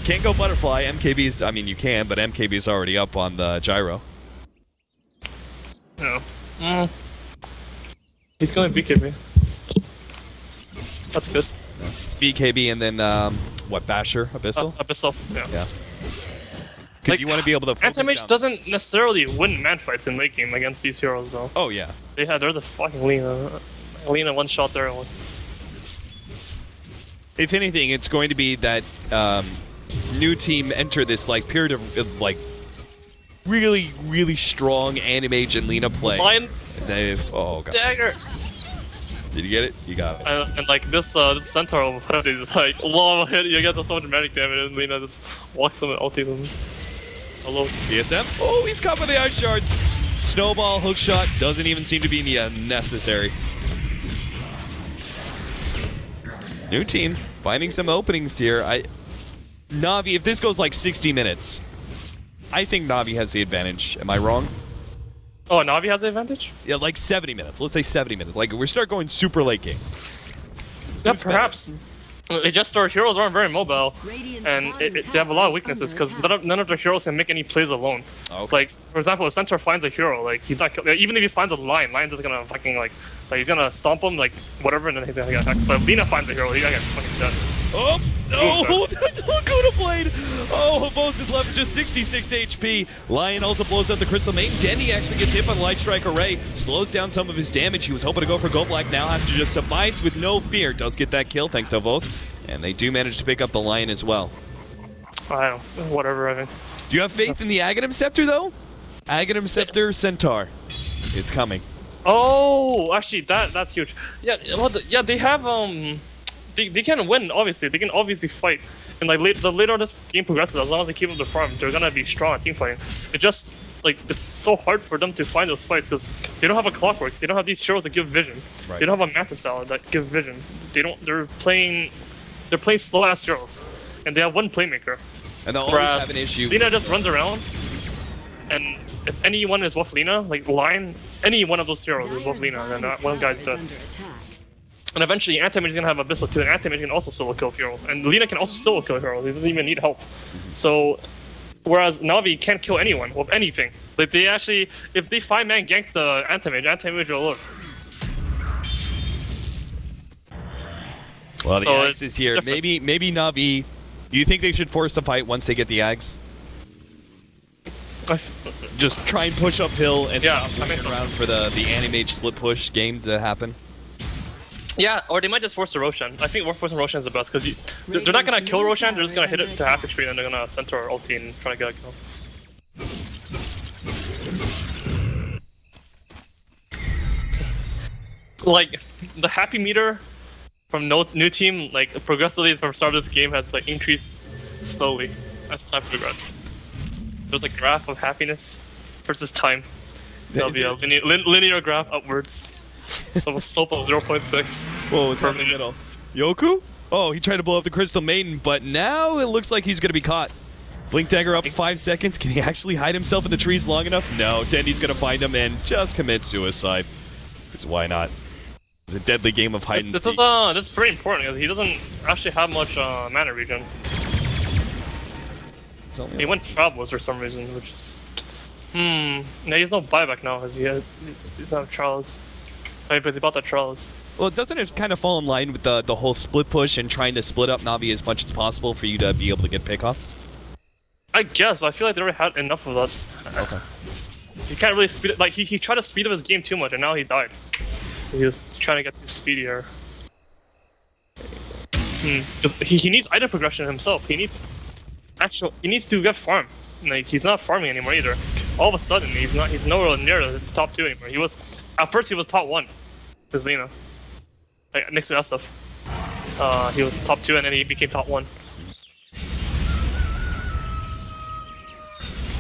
Can't go Butterfly. MKB's, I mean you can, but MKB's already up on the Gyro. No. He's going BKB. That's good. BKB and then, what, Basher? Abyssal? Abyssal, yeah. Because you want to be able to focus Anti-Mage doesn't necessarily win man fights in late game against these heroes though. Oh yeah. There's a fucking Lina one shot there. If anything, it's going to be that new team enter this like period of like really, really strong Anti-Mage and Lina play. Lion. Oh god. Dagger. Did you get it? You got it. And like this Centaur is like lava hit. You get so much dramatic damage, and Lina just walks him and ulti them. Hello. DSM? Oh, he's caught by the ice shards. Snowball, hookshot, doesn't even seem to be necessary. New team, finding some openings here. Na'Vi, if this goes like 60 minutes, I think Na'Vi has the advantage. Am I wrong? Oh, Na'Vi has the advantage? Yeah, like 70 minutes. Let's say 70 minutes. Like, we start going super late game. Yeah, perhaps. They just their heroes aren't very mobile, and they have a lot of weaknesses because none of their heroes can make any plays alone. Okay. Like, for example, if Centaur finds a hero, like he's not even if he finds a Lion just gonna fucking like he's gonna stomp him like whatever, and then he's gonna get attacked. But if Lina finds a hero, he's gonna get fucking done. Oh no! That's a Laguna Blade! Oh, Hobos is left with just 66 HP. Lion also blows out the Crystal Main. Denny actually gets hit by the Light Strike Array, slows down some of his damage. He was hoping to go for Golbak, now has to just suffice with no fear. Does get that kill thanks to Hobos. And they do manage to pick up the Lion as well. I don't know, whatever, I think. Do you have faith in the Aghanim Scepter though? Aghanim Scepter Centaur. It's coming. Oh, actually, that's huge. Yeah, well, they have they can win. Obviously, they can obviously fight. And like the later this game progresses, as long as they keep up the farm, they're gonna be strong at team fighting. It just like it's so hard for them to find those fights because they don't have a clockwork. They don't have these heroes that give vision. Right. They don't have a Manta style that give vision. They're playing slow ass heroes, and they have one playmaker. And they'll always have an issue. Lina just runs around, and if anyone is with Lina, like Lion any one of those heroes with both Lina, and then one guy's dead. And eventually, Anti-Mage is gonna have Abyssal too, and Anti-Mage can also solo kill hero, and Lina can also solo kill hero. He doesn't even need help. So, whereas Na'Vi can't kill anyone with anything. Like they actually, if they 5-man gank the Anti-Mage, Anti-Mage will look. Well, the So Ags is here. Maybe Na'Vi. Do you think they should force the fight once they get the Ags? Just try and push uphill and stop waiting around for the Anti-Mage split push game to happen. Yeah, or they might just force the Roshan. I think forcing Roshan is the best because they're not gonna kill Roshan. They're just gonna hit it to half HP and they're gonna center ulti and try to get a kill. Like the happy meter from new team, like progressively from the start of this game has like increased slowly as time progressed. There's a graph of happiness versus time. There'll be a linear graph upwards. So a slope of 0.6. Whoa, it's in the middle. Yoku? Oh, he tried to blow up the Crystal Maiden, but now it looks like he's going to be caught. Blink Dagger up 5 seconds. Can he actually hide himself in the trees long enough? No, Dendy's going to find him and just commit suicide. Because why not? It's a deadly game of hide and seek. That's pretty important because he doesn't actually have much mana regen. He went Travelers for some reason, which is... No, he has no buyback now because he doesn't have Trials. I mean, because he bought the Trials. Well, doesn't it kind of fall in line with the whole split push and trying to split up Na'Vi as much as possible for you to be able to get pickoffs? I guess, but I feel like they already had enough of that. Okay. He can't really speed it. Like, he tried to speed up his game too much, and now he died. He was trying to get too speedier. He needs item progression himself. He needs to get farm. Like, he's not farming anymore either. All of a sudden, he's nowhere near the top 2 anymore. At first he was top 1 with Lina. Like, next to SF. He was top 2 and then he became top 1.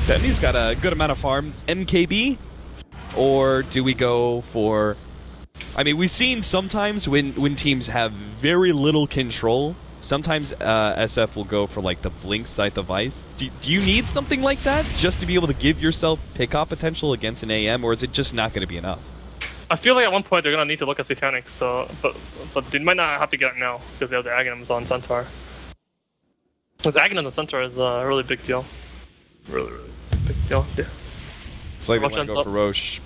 Denny's got a good amount of farm. MKB? Or do we go for... I mean, we've seen sometimes when teams have very little control, sometimes SF will go for like the Blink Scythe of Ice. Do you need something like that just to be able to give yourself pickoff potential against an AM, or is it just not going to be enough? I feel like at one point they're going to need to look at Satanic, so, but they might not have to get it now because they have the Aghanims on Centaur. Because Aghanim on Centaur is a really big deal. Really big deal. Yeah. It's like they want to go for Roche.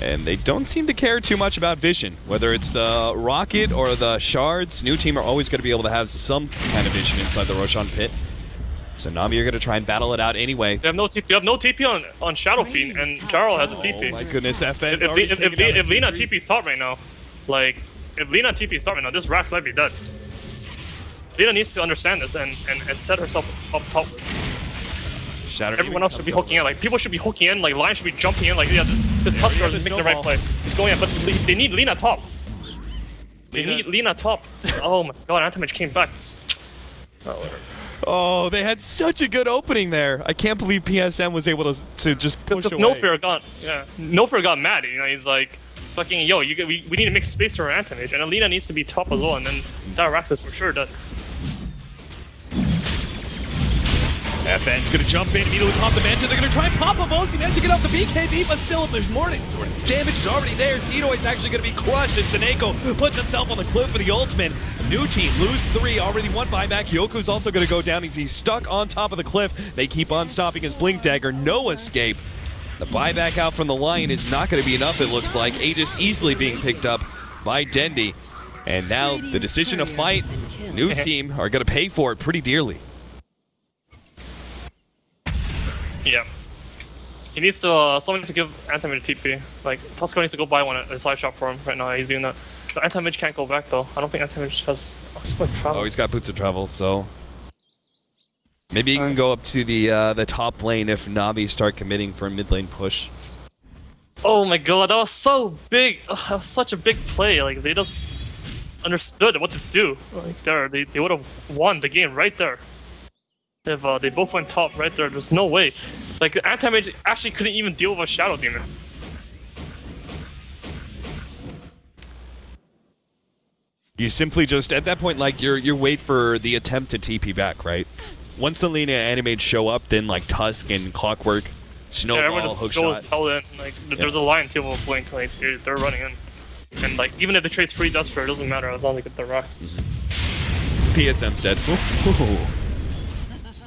And they don't seem to care too much about vision. Whether it's the rocket or the shards, new team are always going to be able to have some kind of vision inside the Roshan pit. So Na'Vi are going to try and battle it out anyway. They have no TP. You have no TP on Shadow Fiend, and Jarl has a TP. Oh my goodness, FN. If Lina TP's top right now, like, if Lina TP's top right now, this Rax might be dead. Lina needs to understand this and set herself up top. Everyone else should be hooking in. Like, people should be hooking in. Like, Lion should be jumping in. Like, yeah, this Tusker is making the right play. He's going in, but they need Lina top. They need Lina top. Oh my god, Anti-Mage came back. Oh, they had such a good opening there. I can't believe PSM was able to just push away. Nofir got mad. You know, he's like, fucking, yo, we need to make space for Anti-Mage, and Alina needs to be top as well, and then that Rax is for sure dead. FN's gonna jump in, immediately pop the Manta. They're gonna try and pop a Volzy. He managed to get off the BKB, but still, there's more damage is already there. Seedoid's actually gonna be crushed as Seneko puts himself on the cliff for the ultimate. New team lose 3, already 1 buyback. Yoku's also gonna go down. He's stuck on top of the cliff. They keep on stopping his Blink Dagger. No escape. The buyback out from the Lion is not gonna be enough, it looks like. Aegis easily being picked up by Dendy. And now the decision to fight, new team are gonna pay for it pretty dearly. Yeah. He needs to, someone needs to give Anti-Mage TP. Like, Tusker needs to go buy one at a side shop for him right now. He's doing that. But Anti-Mage can't go back though. I don't think Anti-Mage has... Oh, he's going to travel. Oh, he's got boots of travel, so... Maybe he can go up to the top lane if Na'Vi start committing for a mid lane push. Oh my god, that was so big! Ugh, that was such a big play. Like, they just understood what to do. Like, they would have won the game right there. They both went top right there. There's no way. Like, the Anti-Mage actually couldn't even deal with a Shadow Demon. You simply just, at that point, like, you wait for the attempt to TP back, right? Once the Lina Anti-Mage show up, then, like, Tusk and Clockwork Snowball, everyone hook just goes shot. hell in. Like there's a lion team will blink. Like they're running in, and like even if they trade free dust for it doesn't matter as long as they get the rocks. PSM's dead. Ooh.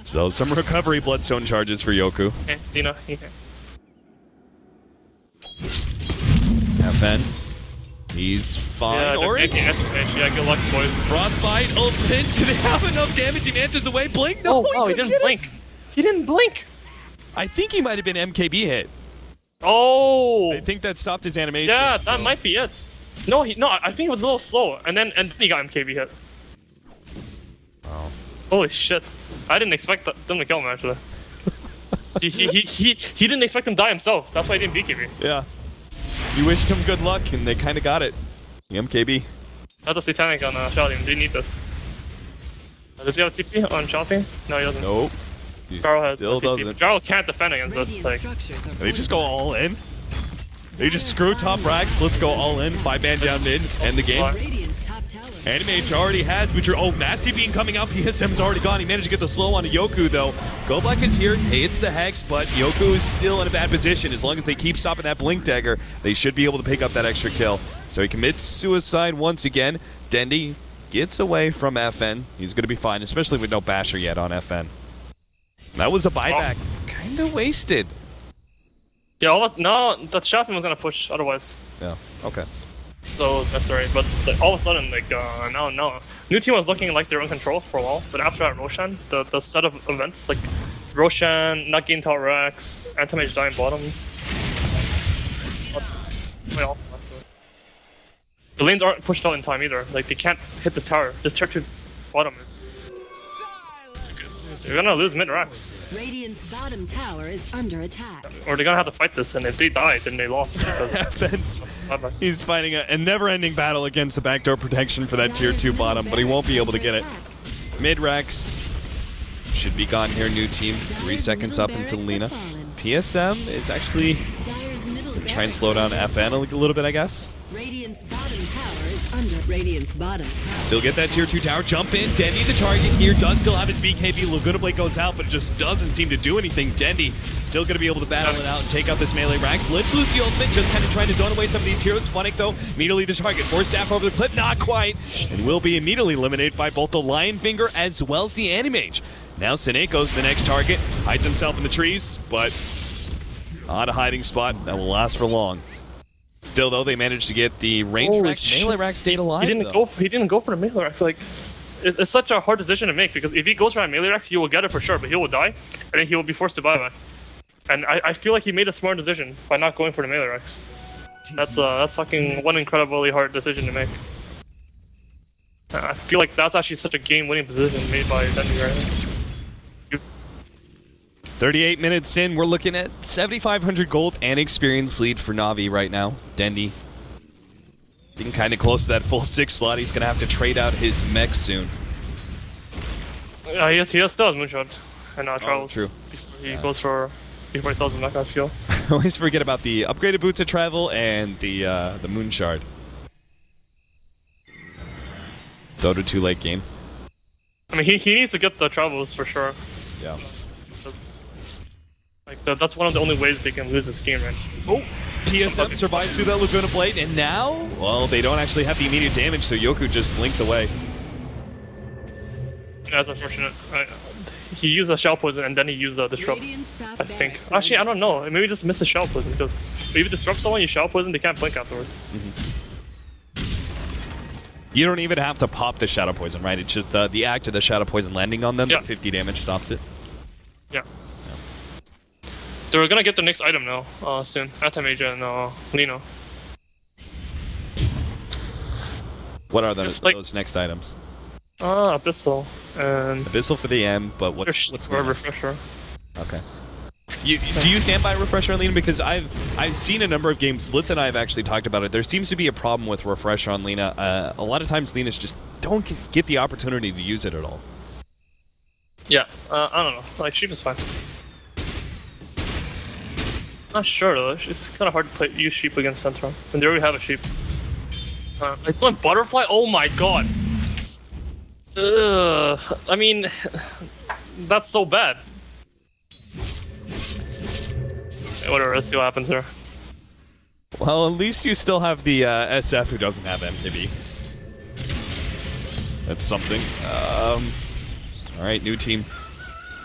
So some recovery bloodstone charges for Yoku. Okay, Dina. Yeah. FN. He's fine. Yeah, Or is he? Yeah, good luck, boys. Frostbite ultimate. Do they have enough damage? He answers away. Blink? No, he didn't blink. He didn't blink. I think he might have been MKB hit. Oh. I think that stopped his animation. Yeah, that might be it. No, I think it was a little slow, and then he got MKB hit. Oh. Holy shit! I didn't expect them to kill him actually. he didn't expect him to die himself. That's why he didn't BKB. Yeah. You wished him good luck, and they kind of got it. The MKB. That's a satanic on Shouting. Do you need this? Does he have a TP on Shouting? No, he doesn't. Nope. He Jarl has still a TP. doesn't. Jarl can't defend against this. Like, They just go all in. They just screw top racks. Let's go all in. 5-man down mid. End the game. Animage already has Butcher. Oh, Nasty Beam coming out. PSM's already gone. He managed to get the slow on Yoku, though. Go Black is here. Hits the Hex, but Yoku is still in a bad position. As long as they keep stopping that Blink Dagger, they should be able to pick up that extra kill. So he commits suicide once again. Dendy gets away from FN. He's going to be fine, especially with no Basher yet on FN. That was a buyback. Kind of wasted. yeah, no, that Shouting was gonna push otherwise. Yeah, okay. So that's right. But like, all of a sudden, like no. New team was looking like they're in control for a while, but after that Roshan, the set of events like Roshan, not getting tower racks, anti-mage dying bottom. Well, the lanes aren't pushed out in time either. Like they can't hit this tower. This tier 2 bottom is. They're gonna lose mid racks. Radiant's bottom tower is under attack. Or they're gonna have to fight this, and if they die, then they lost. Because He's fighting a never-ending battle against the backdoor protection for that tier 2 bottom, but he won't be able to get it. Mid-Rex should be gone here, new team. 3 seconds up until Lina. PSM is actually trying to slow down FN a little bit, I guess. Radiant's bottom tower is under Radiant's bottom tower. Still get that tier 2 tower. Jump in. Dendy, the target here, does still have his BKB. Laguna Blade goes out, but it just doesn't seem to do anything. Dendy still going to be able to battle it out and take out this melee Rax. Let's lose the ultimate. Just kind of trying to zone away some of these heroes. Funnick, though, immediately the target. Force staff over the clip. Not quite. And will be immediately eliminated by both the Lion Finger as well as the Animage. Now Seneco's the next target. Hides himself in the trees, but not a hiding spot that will last for long. Still, though, they managed to get the range Rax. Melee Rax stayed alive. He didn't go for the melee Rax. Like, it's such a hard decision to make because if he goes for a melee Rax, he will get it for sure, but he will die, and then he will be forced to buyback. And I feel like he made a smart decision by not going for the melee Rax. That's fucking one incredibly hard decision to make. I feel like that's actually such a game-winning decision made by Dendy right now. 38 minutes in, we're looking at 7,500 gold and experience lead for Na'Vi right now. Dendy getting kind of close to that full 6 slot. He's going to have to trade out his mech soon. Yes, he still has Moonshot and travels. True. Before he goes for before he sells his mech, I feel. I always forget about the upgraded boots of travel and the Moonshard. Dota 2 late game. I mean, he needs to get the travels for sure. Yeah. That's one of the only ways they can lose this game, right? Oh, PSM survives through that Laguna Blade, and now, well, they don't actually have the immediate damage, so Yoku just blinks away. Yeah, that's unfortunate. He used a shell poison and then he used the disrupt. I think. Actually, I don't know. Maybe just missed the shell poison because if you disrupt someone, you shell poison, they can't blink afterwards. You don't even have to pop the Shadow Poison, right? It's just the act of the Shadow Poison landing on them. Yeah. 50 damage stops it. Yeah. They're gonna get the next item now, soon. Anti-Mage and Lino. What are those next items? Abyssal and... Abyssal for the M, but what's the Refresher. Okay. Do you stand by Refresher on Lina? Because I've seen a number of games, Blitz and I have actually talked about it, there seems to be a problem with Refresher on Lina. A lot of times Linas just don't get the opportunity to use it at all. Yeah, I don't know. Like, Sheep is fine. Not sure though, it's kind of hard to use Sheep against Central. And they already have a Sheep. It's going Butterfly? Oh my god! I mean, that's so bad. Whatever, let's see what happens here. Well, at least you still have the SF who doesn't have MKB. That's something. Alright, new team.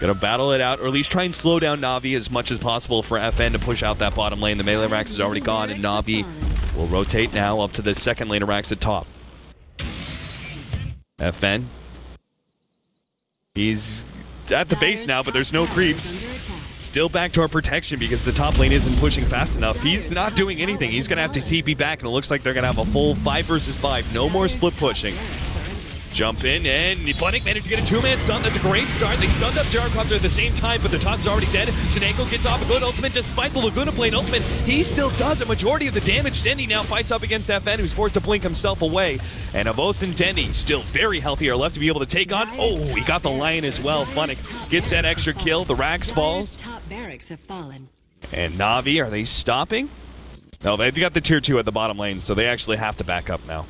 Gonna battle it out, or at least try and slow down Na'Vi as much as possible for FN to push out that bottom lane. The melee Rax is already gone, and Na'Vi will rotate now up to the second lane of Rax at top. FN. He's at the base now, but there's no creeps. Still backdoor protection because the top lane isn't pushing fast enough. He's not doing anything. He's gonna have to TP back, and it looks like they're gonna have a full 5 versus 5. No more split pushing. Jump in, and Funnick managed to get a 2-man stun. That's a great start. They stunned up Gyrocopter at the same time, but the toss is already dead. Sineko gets off a good ultimate despite the Laguna Blade ultimate. He still does a majority of the damage. Dendy now fights up against FN, who's forced to blink himself away. And Avos and Dendy, still very healthy, are left to be able to take on. Oh, he got the Lion as well. Funnick gets that extra kill. The Rax falls. Top barracks have fallen. And Na'Vi, are they stopping? No, they've got the tier 2 at the bottom lane, so they actually have to back up now.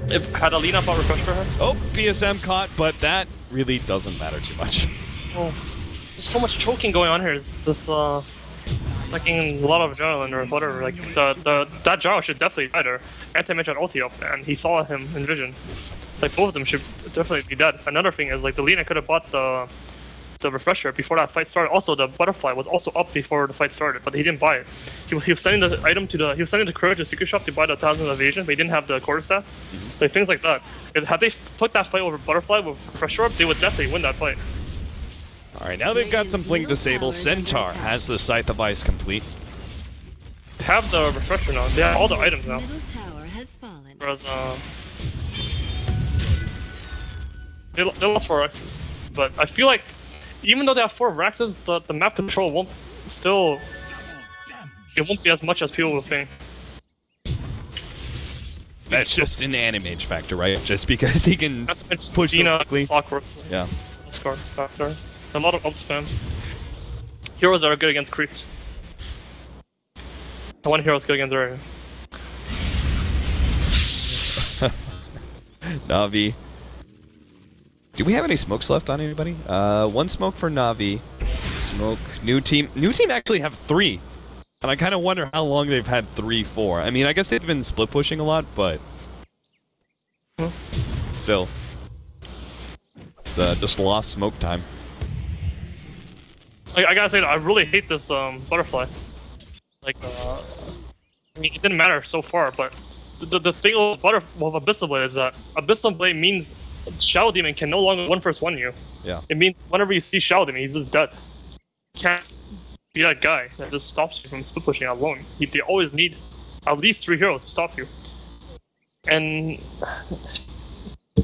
If had a lead up on refresh for her? Oh, BSM caught, but that really doesn't matter too much. Oh, there's so much choking going on here. It's this, fucking a lot of adrenaline or whatever. Like, that Gyro should definitely die there. Anti-Mage had ulti up, and he saw him in vision. Like, both of them should definitely be dead. Another thing is, like, the Lina could have bought the refresher before that fight started. Also, the butterfly was also up before the fight started, but he didn't buy it. He was sending the item to the Courage to Secret Shop to buy the 1,000 evasion, but he didn't have the quarterstaff. Like things like that. Had they took that fight over butterfly with refresher up, they would definitely win that fight. All right, now they've got some blink disable. Centaur has the Scythe of Ice complete. They have the refresher now. They have all the items now. Middle tower has fallen. Whereas they lost 4 Rexes, but I feel like even though they have 4 Rexes, the map control won't still. It won't be as much as people will think. That's just an Animage factor, right? Just because he can push so quickly. Awkward. Yeah. Scar factor. A lot of ult spam. Heroes that are good against creeps. The one hero's good against Rare. Na'Vi. Do we have any smokes left on anybody? 1 smoke for Na'Vi. Smoke. New team. New team actually have 3. And I kind of wonder how long they've had 3 for. I mean, I guess they've been split pushing a lot, but still. It's just lost smoke time. I gotta say, I really hate this butterfly. Like, I mean, it didn't matter so far, but the thing with Abyssal Blade is that Abyssal Blade means Shadow Demon can no longer 1v1 you. Yeah. It means whenever you see Shadow Demon, he's just dead. You can't be that guy that just stops you from split pushing alone. They always need at least 3 heroes to stop you. And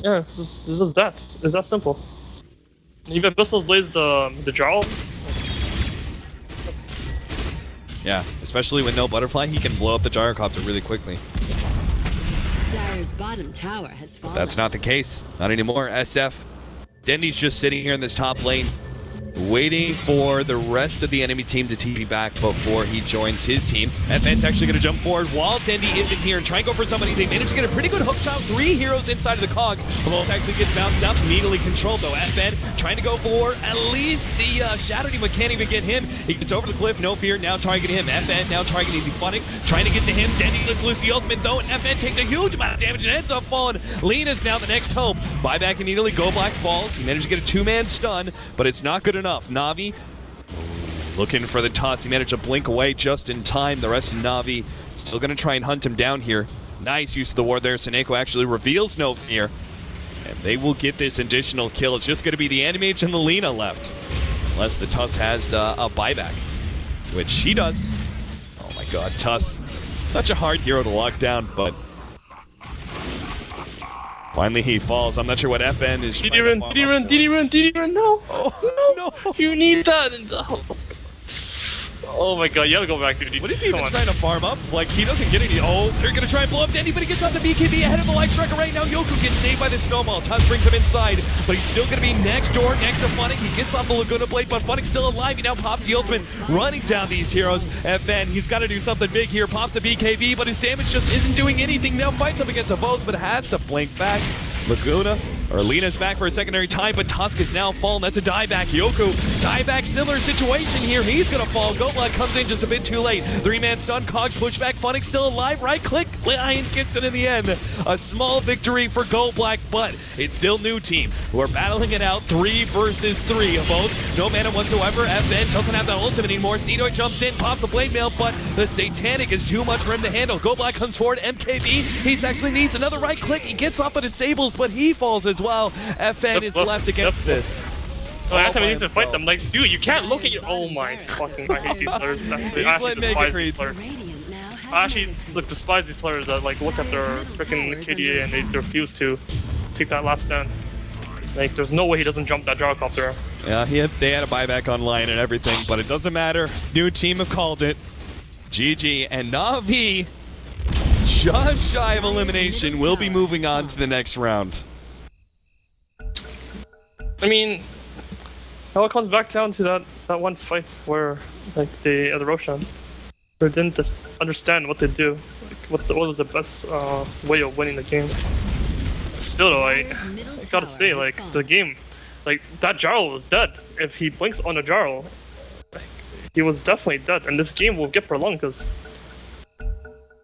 yeah, it's just that. It's that simple. Even Abyssal Blade's the Jarl. Yeah, especially with no butterfly, he can blow up the Gyrocopter really quickly. Dire's bottom tower has fallen. That's not the case. Not anymore. SF. Dendy's just sitting here in this top lane, waiting for the rest of the enemy team to TP back before he joins his team. FN's actually going to jump forward while Dendy isn't here and try and go for somebody. They managed to get a pretty good hook shot. 3 heroes inside of the cogs. Almost actually gets bounced out, immediately controlled though. FN trying to go for at least the Shadow Demon. Can't even get him. He gets over the cliff, no fear, now targeting him. FN now targeting the Funnick, trying to get to him. Dendy lets loose the ultimate though, and FN takes a huge amount of damage and ends up falling. Lena's now the next hope. Buyback immediately, Go Black falls. He managed to get a 2-man stun, but it's not good enough. Na'Vi looking for the toss. He managed to blink away just in time. The rest of Na'Vi still going to try and hunt him down here. Nice use of the ward there. Sineko actually reveals no fear. And they will get this additional kill. It's just going to be the Animage and the Lina left. Unless the Tuss has a buyback, which she does. Oh my god, Tuss. Such a hard hero to lock down, but finally he falls. I'm not sure what FN is trying to farm up for. DD run, no! Oh, no! You need that! Oh my god, you gotta go back, dude. What is he even trying to farm up? Like, he doesn't get any. Oh, they're gonna try and blow up Dendy, but he gets off the BKB ahead of the Light Striker right now. Yoku gets saved by the snowball. Tuss brings him inside, but he's still gonna be next door, next to Funnick. He gets off the Laguna Blade, but Funnick's still alive. He now pops the ultimate, running down these heroes. FN, he's gotta do something big here. Pops the BKB, but his damage just isn't doing anything. Now fights up against Avos, but has to blink back. Laguna Lena's back for a secondary time, but Tosca's now fallen. That's a dieback. Yoko, dieback, similar situation here. He's going to fall. Goblack comes in just a bit too late. 3-man stun, Cogs pushback. Funnick still alive. Right click. Lion gets it in the end. A small victory for Goblack, but it's still new team who are battling it out 3 versus 3. Both no mana whatsoever. FN doesn't have that ultimate anymore. Cedoy jumps in, pops the blade mail, but the Satanic is too much for him to handle. Goblack comes forward. MKB, he actually needs another right click. He gets off of disables, but he falls as well. FN is left against this. So every time he needs to fight them, like, dude, you can't look at your. Oh my fucking! I hate these players. I actually despise these players. I actually despise these players that like look at their freaking KDA and they refuse to take that last stand. Like, there's no way he doesn't jump that gyrocopter. Yeah, they had a buyback online and everything, but it doesn't matter. New team have called it. GG, and Na'Vi, just shy of elimination, will be moving on to the next round. I mean, it all comes back down to that one fight where, like, at the Roshan, they didn't just understand what to do. Like, what was the best way of winning the game. Still though, I gotta say, like, the game, like, that Jarl was dead. If he blinks on a Jarl, like, he was definitely dead, and this game will get prolonged because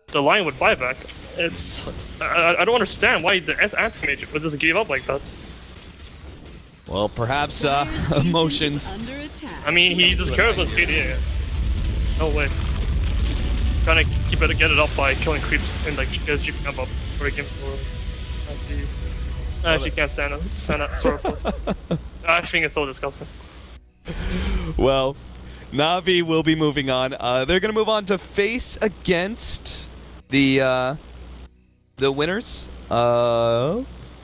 the line would buy back. I don't understand why the anti-mage would just give up like that. Well, perhaps emotions. I mean, he just cares about KDAs. No way. Trying to get it up by killing creeps and like juking them up for a game for. I actually can't stand that sort of. I think it's so disgusting. Well, Na'Vi will be moving on. They're going to move on to face against the winners.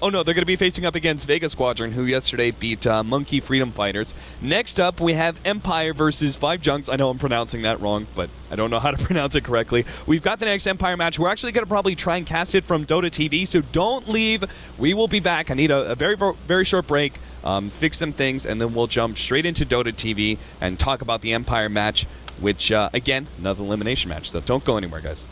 Oh no, they're going to be facing up against Vega Squadron, who yesterday beat Monkey Freedom Fighters. Next up, we have Empire versus 5 Junks. I know I'm pronouncing that wrong, but I don't know how to pronounce it correctly. We've got the next Empire match. We're actually going to probably try and cast it from Dota TV, so don't leave. We will be back. I need a very, very short break, fix some things, and then we'll jump straight into Dota TV and talk about the Empire match, which, again, another elimination match. So don't go anywhere, guys.